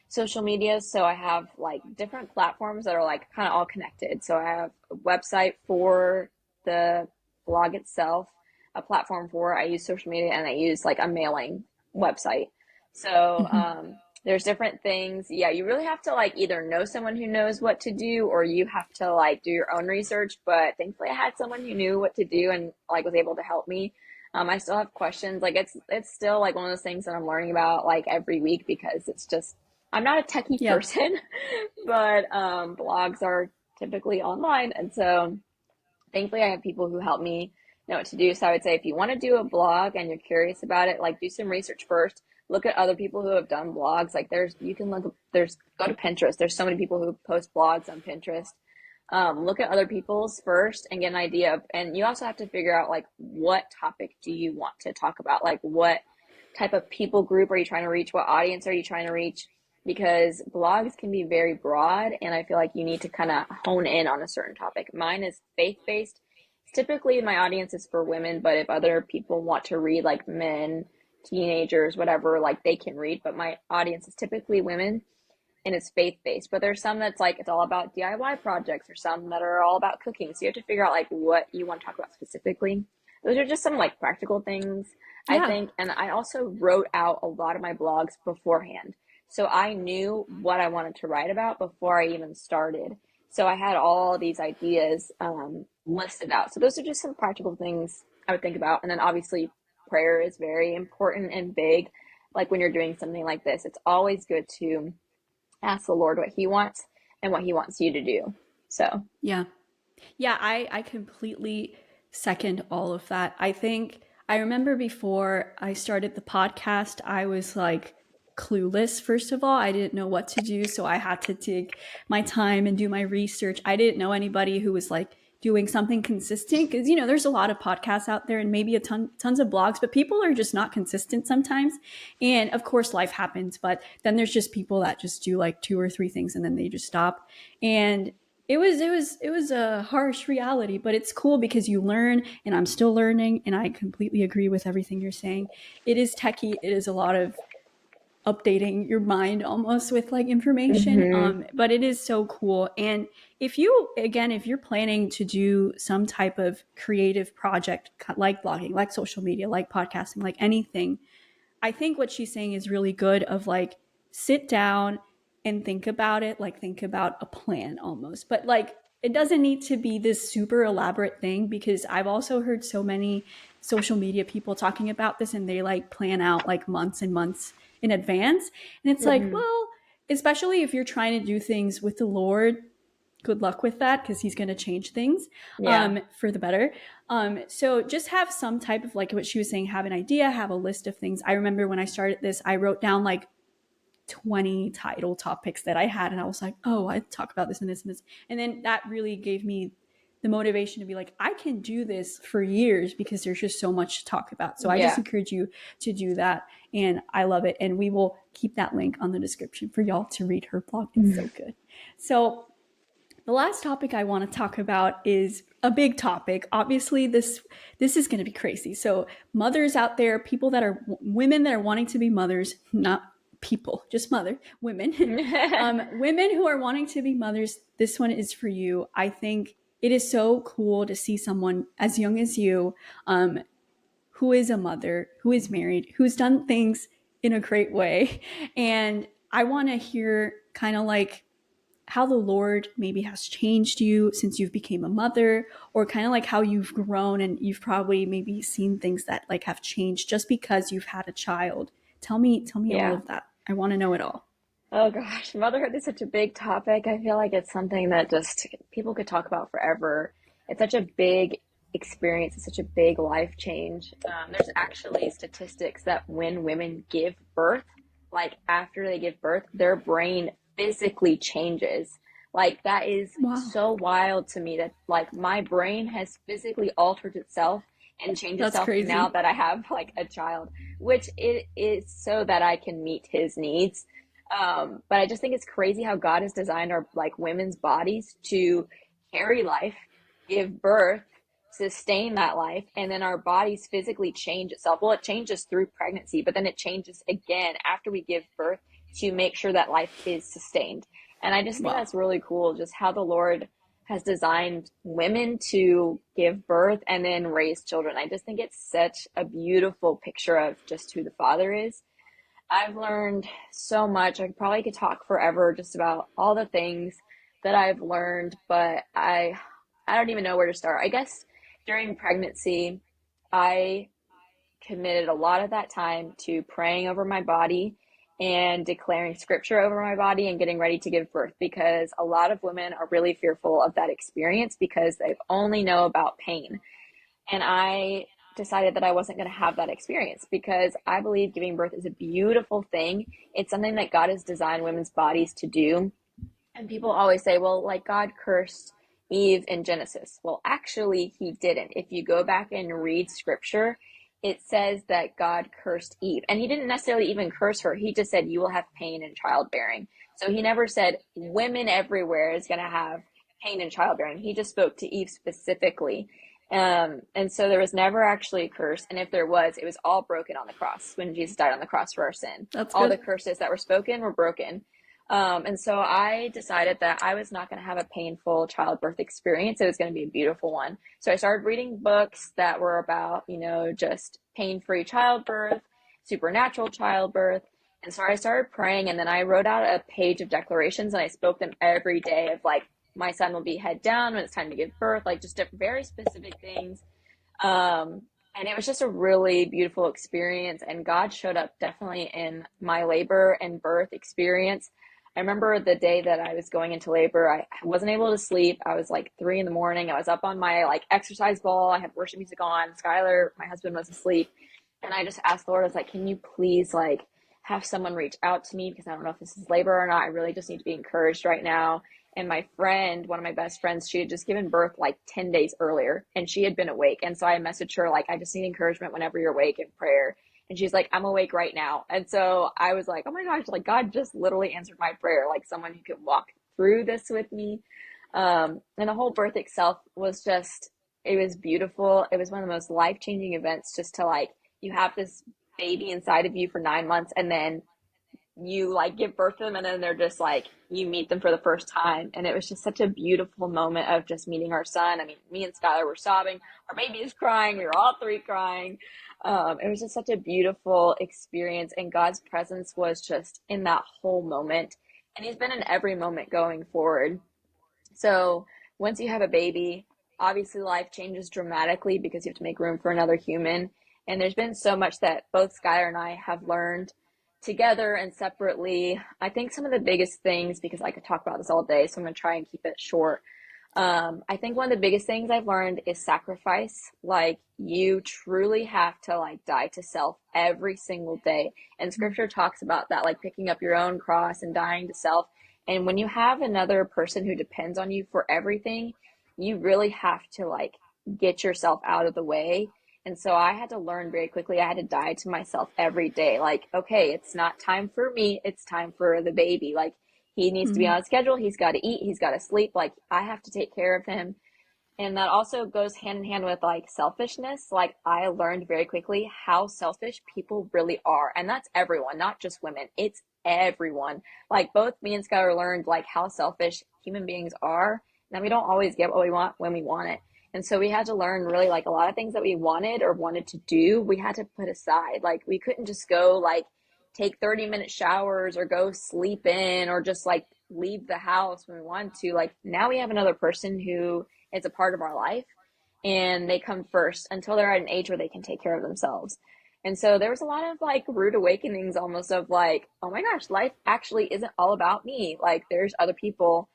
A: social media. So I have like different platforms that are like kind of all connected. So I have a website for the blog itself, a platform for I use social media, and I use like a mailing website. So
B: Mm-hmm.
A: there's different things. Yeah, you really have to like either know someone who knows what to do or you have to like do your own research. But thankfully I had someone who knew what to do and like was able to help me. I still have questions. Like it's still like one of those things that I'm learning about like every week because it's just I'm not a techie
B: Yeah.
A: person, but blogs are typically online. And so thankfully I have people who help me know what to do. So I would say if you want to do a blog and you're curious about it, like do some research first. Look at other people who have done blogs. Like you can look, go to Pinterest. There's so many people who post blogs on Pinterest. Look at other people's first and get an idea of, and you also have to figure out like what topic do you want to talk about? Like what type of people group are you trying to reach? What audience are you trying to reach? Because blogs can be very broad, and I feel like you need to kind of hone in on a certain topic. Mine is faith-based. Typically, my audience is for women, but if other people want to read, like men, teenagers, whatever, like they can read, but my audience is typically women and it's faith-based. But there's some that's like it's all about DIY projects, or some that are all about cooking. So you have to figure out like what you want to talk about specifically. Those are just some like practical things, I
B: Yeah.
A: think. And I also wrote out a lot of my blogs beforehand. So I knew what I wanted to write about before I even started. So I had all these ideas listed out. So those are just some practical things I would think about. And then obviously prayer is very important and big. Like when you're doing something like this, it's always good to ask the Lord what he wants and what he wants you to do. So,
B: Yeah. Yeah, I completely second all of that. I think I remember before I started the podcast, I was like clueless, first of all. I didn't know what to do. So I had to take my time and do my research. I didn't know anybody who was like doing something consistent because, there's a lot of podcasts out there and maybe tons of blogs, but people are just not consistent sometimes. And of course, life happens, but then there's just people that just do like two or three things and then they just stop. And it was a harsh reality, but it's cool because you learn, and I'm still learning, and I completely agree with everything you're saying. It is techie. It is a lot of updating your mind almost with like information.
A: mm-hmm.
B: But it is so cool. And if you're planning to do some type of creative project like blogging, like social media, like podcasting, like anything, I think what she's saying is really good of like sit down and think about it, like think about a plan almost. But like it doesn't need to be this super elaborate thing, because I've also heard so many social media people talking about this, and they like plan out like months and months in advance. And it's like,
A: Hmm.
B: well, especially if you're trying to do things with the Lord, good luck with that, because he's going to change things
A: Yeah.
B: for the better. So just have some type of, like what she was saying, have an idea, have a list of things. I remember when I started this, I wrote down like 20 title topics that I had, and I was like, oh, I talk about this and this and this. And then that really gave me the motivation to be like, I can do this for years, because there's just so much to talk about. So I just
A: Yeah.
B: encourage you to do that. And I love it. And we will keep that link on the description for y'all to read her blog. It's so good. So the last topic I want to talk about is a big topic. Obviously, this is going to be crazy. So mothers out there, people that are women that are wanting to be mothers, not people, just women, women who are wanting to be mothers. This one is for you. I think it is so cool to see someone as young as you, who is a mother, who is married, who's done things in a great way. And I want to hear kind of like how the Lord maybe has changed you since you've became a mother, or kind of like how you've grown and you've probably maybe seen things that like have changed just because you've had a child. Tell me all
A: Yeah.
B: of that. I want to know it all.
A: Oh gosh, motherhood is such a big topic. I feel like it's something that just people could talk about forever. It's such a big experience. It's such a big life change. There's actually statistics that when women give birth, like after they give birth, their brain physically changes. Like that is
B: Wow.
A: so wild to me that like my brain has physically altered itself and changed
B: That's
A: itself now
B: crazy.
A: that I have like a child, which it is so that I can meet his needs. But I just think it's crazy how God has designed our like women's bodies to carry life, give birth, sustain that life, and then our bodies physically change itself. Well, it changes through pregnancy, but then it changes again after we give birth to make sure that life is sustained. And I just think
B: Wow.
A: that's really cool, just how the Lord has designed women to give birth and then raise children. I just think it's such a beautiful picture of just who the Father is. I've learned so much. I probably could talk forever just about all the things that I've learned, but I don't even know where to start. I guess during pregnancy, I committed a lot of that time to praying over my body and declaring scripture over my body and getting ready to give birth, because a lot of women are really fearful of that experience because they only know about pain. And I decided that I wasn't going to have that experience because I believe giving birth is a beautiful thing. It's something that God has designed women's bodies to do. And people always say, well, like God cursed Eve in Genesis. Well, actually, he didn't. If you go back and read scripture, it says that God cursed Eve. And he didn't necessarily even curse her. He just said, you will have pain in childbearing. So he never said women everywhere is going to have pain in childbearing. He just spoke to Eve specifically. And so there was never actually a curse. And if there was, it was all broken on the cross when Jesus died on the cross for our sin.
B: That's
A: All the
B: good.
A: curses that were spoken were broken. And so I decided that I was not going to have a painful childbirth experience. It was going to be a beautiful one. So I started reading books that were about, just pain-free childbirth, supernatural childbirth. And so I started praying, and then I wrote out a page of declarations, and I spoke them every day of like, my son will be head down when it's time to give birth, like just very specific things. And it was just a really beautiful experience. And God showed up definitely in my labor and birth experience. I remember the day that I was going into labor, I wasn't able to sleep. I was like 3 a.m. I was up on my like exercise ball. I had worship music on. Skylar, my husband, was asleep. And I just asked the Lord, I was like, can you please like have someone reach out to me? Because I don't know if this is labor or not. I really just need to be encouraged right now. And my friend, one of my best friends, she had just given birth like 10 days earlier and she had been awake. And so I messaged her, like, I just need encouragement whenever you're awake in prayer. And she's like, I'm awake right now. And so I was like, oh my gosh, like God just literally answered my prayer, like someone who could walk through this with me. And the whole birth itself was just, it was beautiful. It was one of the most life-changing events, just to like, you have this baby inside of you for 9 months and then you like give birth to them and then they're just like, you meet them for the first time. And it was just such a beautiful moment of just meeting our son. I mean, me and Skylar were sobbing, our baby is crying, we were all three crying. It was just such a beautiful experience, and God's presence was just in that whole moment, and he's been in every moment going forward. So once you have a baby, obviously life changes dramatically because you have to make room for another human. And there's been so much that both Skylar and I have learned together and separately. I think some of the biggest things, because I could talk about this all day, so I'm going to try and keep it short. I think one of the biggest things I've learned is sacrifice. Like, you truly have to like die to self every single day. And scripture talks about that, like picking up your own cross and dying to self. And when you have another person who depends on you for everything, you really have to like get yourself out of the way. And so I had to learn very quickly. I had to die to myself every day. Like, okay, it's not time for me. It's time for the baby. Like, he needs to be on a schedule. He's got to eat. He's got to sleep. Like, I have to take care of him. And that also goes hand in hand with like selfishness. Like, I learned very quickly how selfish people really are. And that's everyone, not just women. It's everyone. Like, both me and Skylar learned like how selfish human beings are. And we don't always get what we want when we want it. And so we had to learn really like a lot of things that we wanted or wanted to do, we had to put aside. Like, we couldn't just go like take 30-minute showers or go sleep in or just like leave the house when we wanted to. Like, now we have another person who is a part of our life, and they come first until they're at an age where they can take care of themselves. And so there was a lot of like rude awakenings almost of like, oh my gosh, life actually isn't all about me. Like, there's other people.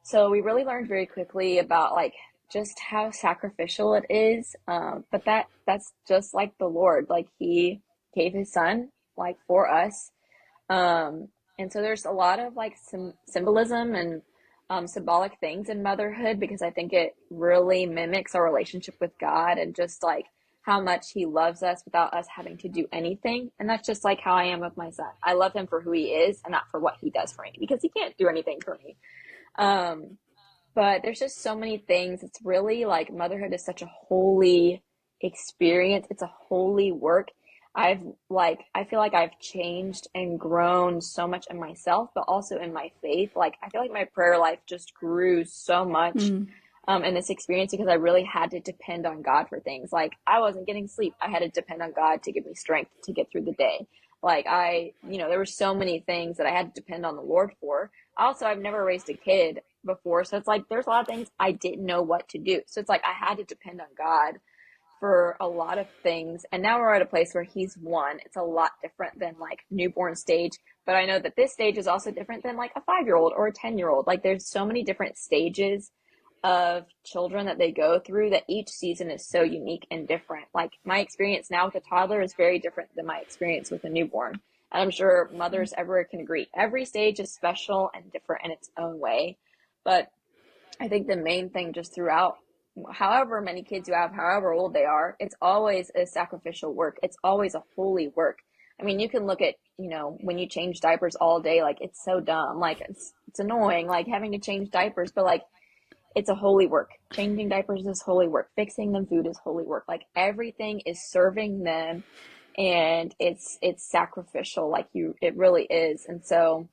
A: So we really learned very quickly about like just how sacrificial it is. But that's just like the Lord, like he gave his son like for us. And so there's a lot of like some symbolism and symbolic things in motherhood, because I think it really mimics our relationship with God and just like how much he loves us without us having to do anything. And that's just like how I am with my son. I love him for who he is and not for what he does for me, because he can't do anything for me. But there's just so many things. It's really like motherhood is such a holy experience. It's a holy work. I feel like I've changed and grown so much in myself, but also in my faith. Like, I feel like my prayer life just grew so much in this experience, because I really had to depend on God for things. Like, I wasn't getting sleep. I had to depend on God to give me strength to get through the day. Like, there were so many things that I had to depend on the Lord for. Also, I've never raised a kid before. So it's like, there's a lot of things I didn't know what to do. So it's like, I had to depend on God for a lot of things. And now we're at a place where he's one. It's a lot different than like newborn stage. But I know that this stage is also different than like a 5-year-old or a 10-year-old. Like, there's so many different stages of children that they go through that each season is so unique and different. Like, my experience now with a toddler is very different than my experience with a newborn. And I'm sure mothers everywhere can agree. Every stage is special and different in its own way. But I think the main thing just throughout, however many kids you have, however old they are, it's always a sacrificial work. It's always a holy work. I mean, you can look at, when you change diapers all day, like, it's so dumb. Like, it's annoying, like having to change diapers, but like, it's a holy work. Changing diapers is holy work. Fixing them food is holy work. Like, everything is serving them, and it's sacrificial. Like, it really is. And so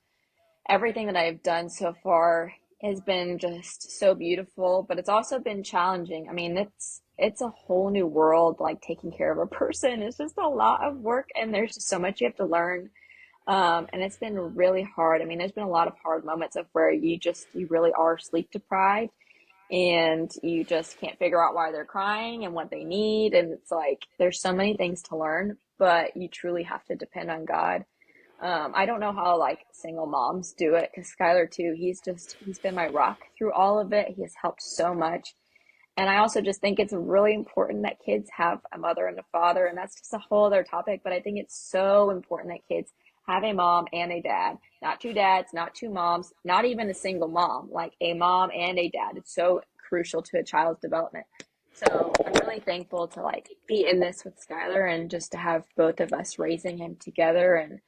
A: everything that I've done so far has been just so beautiful, but it's also been challenging. I mean, it's a whole new world, like taking care of a person. It's just a lot of work, and there's just so much you have to learn. And it's been really hard. I mean, there's been a lot of hard moments of where you really are sleep deprived, and you just can't figure out why they're crying and what they need. And it's like, there's so many things to learn, but you truly have to depend on God. I don't know how like single moms do it, because Skylar too, he's been my rock through all of it. He has helped so much. And I also just think it's really important that kids have a mother and a father, and that's just a whole other topic. But I think it's so important that kids have a mom and a dad, not two dads, not two moms, not even a single mom, like a mom and a dad. It's so crucial to a child's development. So I'm really thankful to like be in this with Skylar, and just to have both of us raising him together. And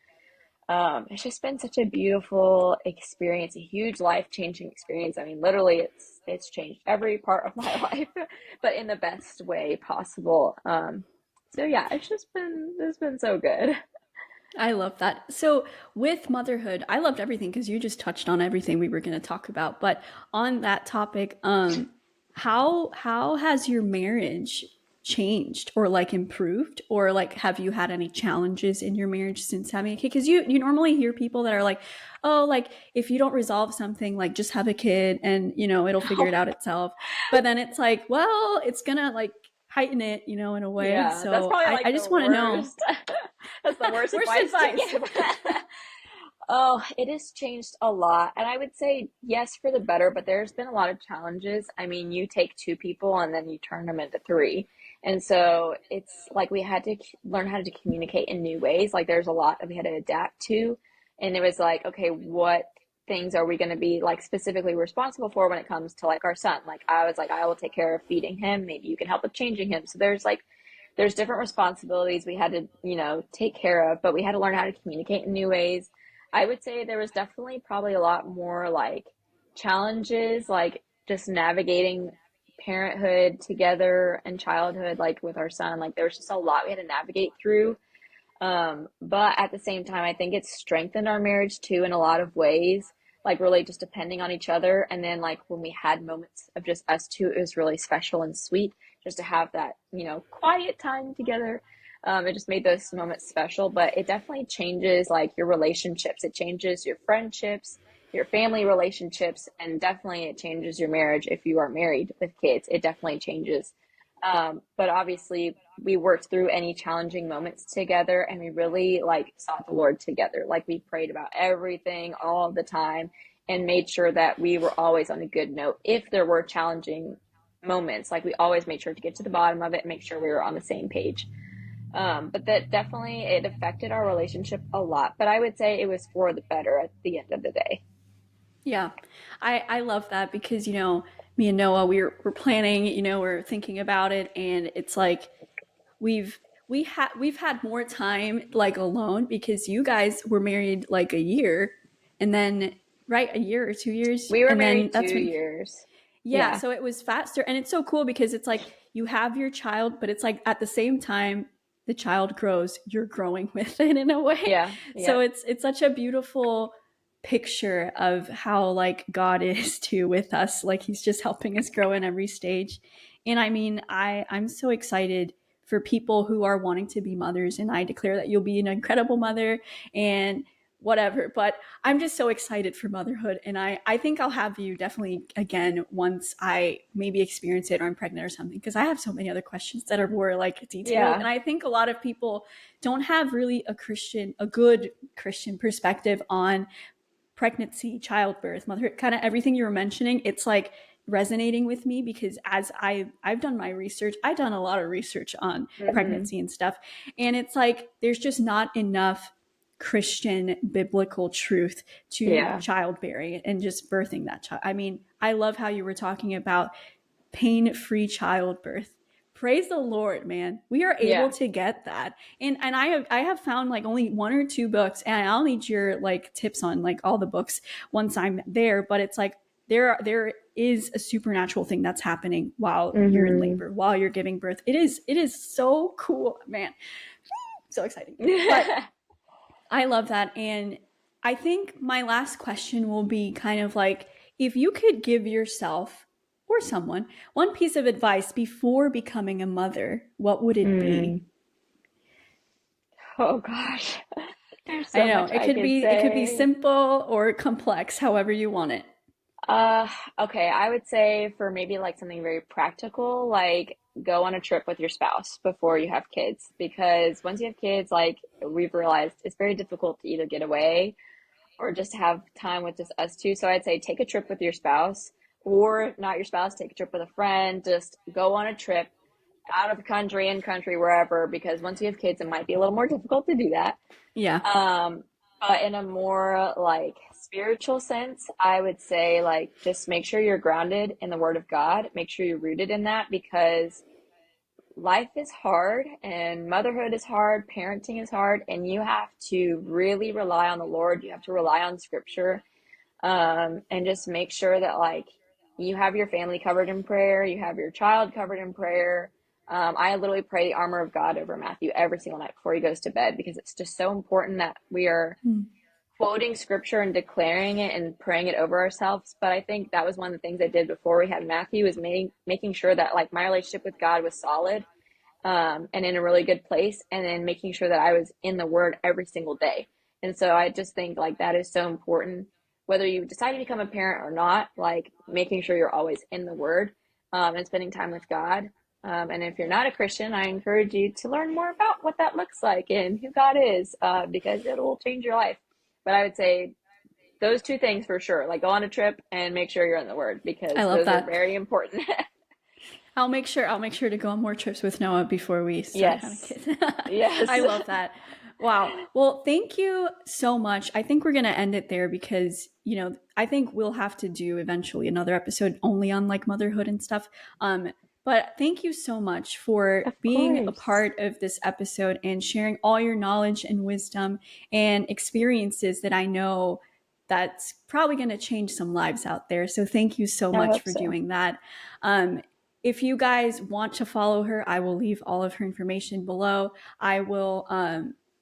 A: it's just been such a beautiful experience, a huge life-changing experience. I mean, literally, it's changed every part of my life, but in the best way possible. So yeah, it's been so good.
B: I love that. So with motherhood, I loved everything because you just touched on everything we were going to talk about. But on that topic, how has your marriage changed or like improved, or like have you had any challenges in your marriage since having a kid? Because you normally hear people that are like, oh, like if you don't resolve something, like just have a kid and it'll figure it out itself. But then it's like, well, it's gonna like heighten it, in a way.
A: Yeah, that's
B: So
A: probably
B: I
A: like the
B: just want to know.
A: worst. That's the worst
B: Worst
A: advice to
B: advice.
A: give. Oh, it has changed a lot. And I would say yes for the better, but there's been a lot of challenges. I mean, you take two people and then you turn them into three. And so it's like we had to learn how to communicate in new ways. Like there's a lot that we had to adapt to. And it was like, okay, what things are we going to be like specifically responsible for when it comes to like our son? Like I was like, I will take care of feeding him. Maybe you can help with changing him. So there's different responsibilities we had to, take care of, but we had to learn how to communicate in new ways. I would say there was definitely probably a lot more like challenges, like just navigating parenthood together and childhood, like with our son. Like there was just a lot we had to navigate through. But at the same time, I think it's strengthened our marriage too in a lot of ways, like really just depending on each other. And then like when we had moments of just us two, it was really special and sweet just to have that, quiet time together. It just made those moments special, but it definitely changes like your relationships. It changes your friendships, your family relationships, and definitely it changes your marriage if you are married with kids. It definitely changes. But obviously we worked through any challenging moments together and we really like sought the Lord together. Like we prayed about everything all the time and made sure that we were always on a good note. If there were challenging moments, like we always made sure to get to the bottom of it and make sure we were on the same page. But that definitely, it affected our relationship a lot, but I would say it was for the better at the end of the day.
B: Yeah, I love that because me and Noah we're planning, we're thinking about it, and it's like we've we've had more time like alone because you guys were married like a year, and then right, a year or 2 years,
A: We were
B: and then
A: married two
B: that's when.
A: years.
B: Yeah,
A: Yeah.
B: so it was faster, and it's so cool because it's like you have your child, but it's like at the same time the child grows, you're growing with it in a way.
A: Yeah.
B: So
A: Yep.
B: it's such a beautiful picture of how like God is too with us. Like he's just helping us grow in every stage. And I mean, I'm so excited for people who are wanting to be mothers, and I declare that you'll be an incredible mother and whatever. But I'm just so excited for motherhood. And I think I'll have you definitely again once I maybe experience it or I'm pregnant or something, because I have so many other questions that are more like detailed.
A: Yeah.
B: And I think a lot of people don't have really a good Christian perspective on pregnancy, childbirth, motherhood, kind of everything you were mentioning. It's like resonating with me because as I've done my research, I've done a lot of research on
A: Hmm.
B: pregnancy and stuff. And it's like there's just not enough Christian biblical truth to
A: Yeah.
B: childbearing and just birthing that child. I mean, I love how you were talking about pain-free childbirth. Praise the Lord, man. We are able
A: Yeah.
B: to get that. And I have found like only one or two books, and I'll need your like tips on like all the books once I'm there, but it's like there is a supernatural thing that's happening while you're in
A: Hmm.
B: labor, while you're giving birth. It is so cool, man. So exciting. But I love that. And I think my last question will be kind of like if you could give yourself or someone one piece of advice before becoming a mother, what would it be?
A: Mm. Oh gosh. There's
B: I
A: so
B: know
A: much
B: it
A: I
B: could
A: could
B: be it could be
A: say.
B: simple or complex, however you want it.
A: Uh, okay, I would say for maybe like something very practical, like go on a trip with your spouse before you have kids. Because once you have kids, like we've realized it's very difficult to either get away or just have time with just us two. So I'd say take a trip with your spouse, or not your spouse, take a trip with a friend. Just go on a trip out of the country, in country, wherever, because once you have kids, it might be a little more difficult to do that.
B: Yeah.
A: Um, but in a more like spiritual sense, I would say like just make sure you're grounded in the Word of God. Make sure you're rooted in that because life is hard and motherhood is hard, parenting is hard, and you have to really rely on the Lord. You have to rely on Scripture, and just make sure that like you have your family covered in prayer, you have your child covered in prayer. I literally pray the armor of God over Matthew every single night before he goes to bed because it's just so important that we are
B: Mm.
A: quoting scripture and declaring it and praying it over ourselves. But I think that was one of the things I did before we had Matthew is making sure that like my relationship with God was solid. and in a really good place, and then making sure that I was in the Word every single day. And so I just think like that is so important, whether you decide to become a parent or not, like making sure you're always in the Word, and spending time with God. And if you're not a Christian, I encourage you to learn more about what that looks like and who God is, because it will change your life. But I would say those two things for sure, like go on a trip and make sure you're in the Word,
B: I
A: because
B: love
A: those are
B: that.
A: very important.
B: I'll make sure to go on more trips with Noah before we start having
A: Yes.
B: kids.
A: Yes.
B: I love that. Wow. Well, thank you so much. I think we're going to end it there because, I think we'll have to do eventually another episode only on like motherhood and stuff. But thank you so much for
A: Of
B: being a
A: course.
B: part of this episode and sharing all your knowledge and wisdom and experiences that I know that's probably going to change some lives out there. So thank you so
A: I
B: much
A: hope
B: for
A: so.
B: doing that. If you guys want to follow her, I will leave all of her information below. I will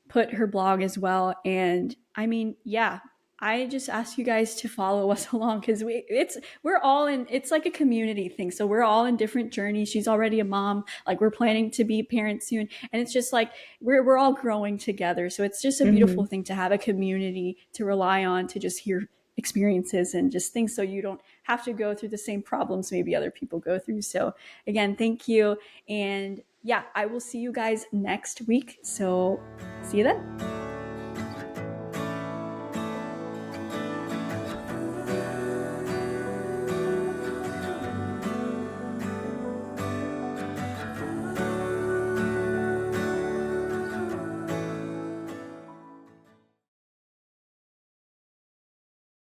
B: put her blog as well. And I mean, yeah, I just ask you guys to follow us along because we're all in. It's like a community thing, so we're all in different journeys. She's already a mom, like we're planning to be parents soon, and it's just like we're all growing together. So it's just a beautiful thing to have a community to rely on to just hear experiences and just things, so you don't have to go through the same problems maybe other people go through. So again, thank you, and yeah, I will see you guys next week. So see you then.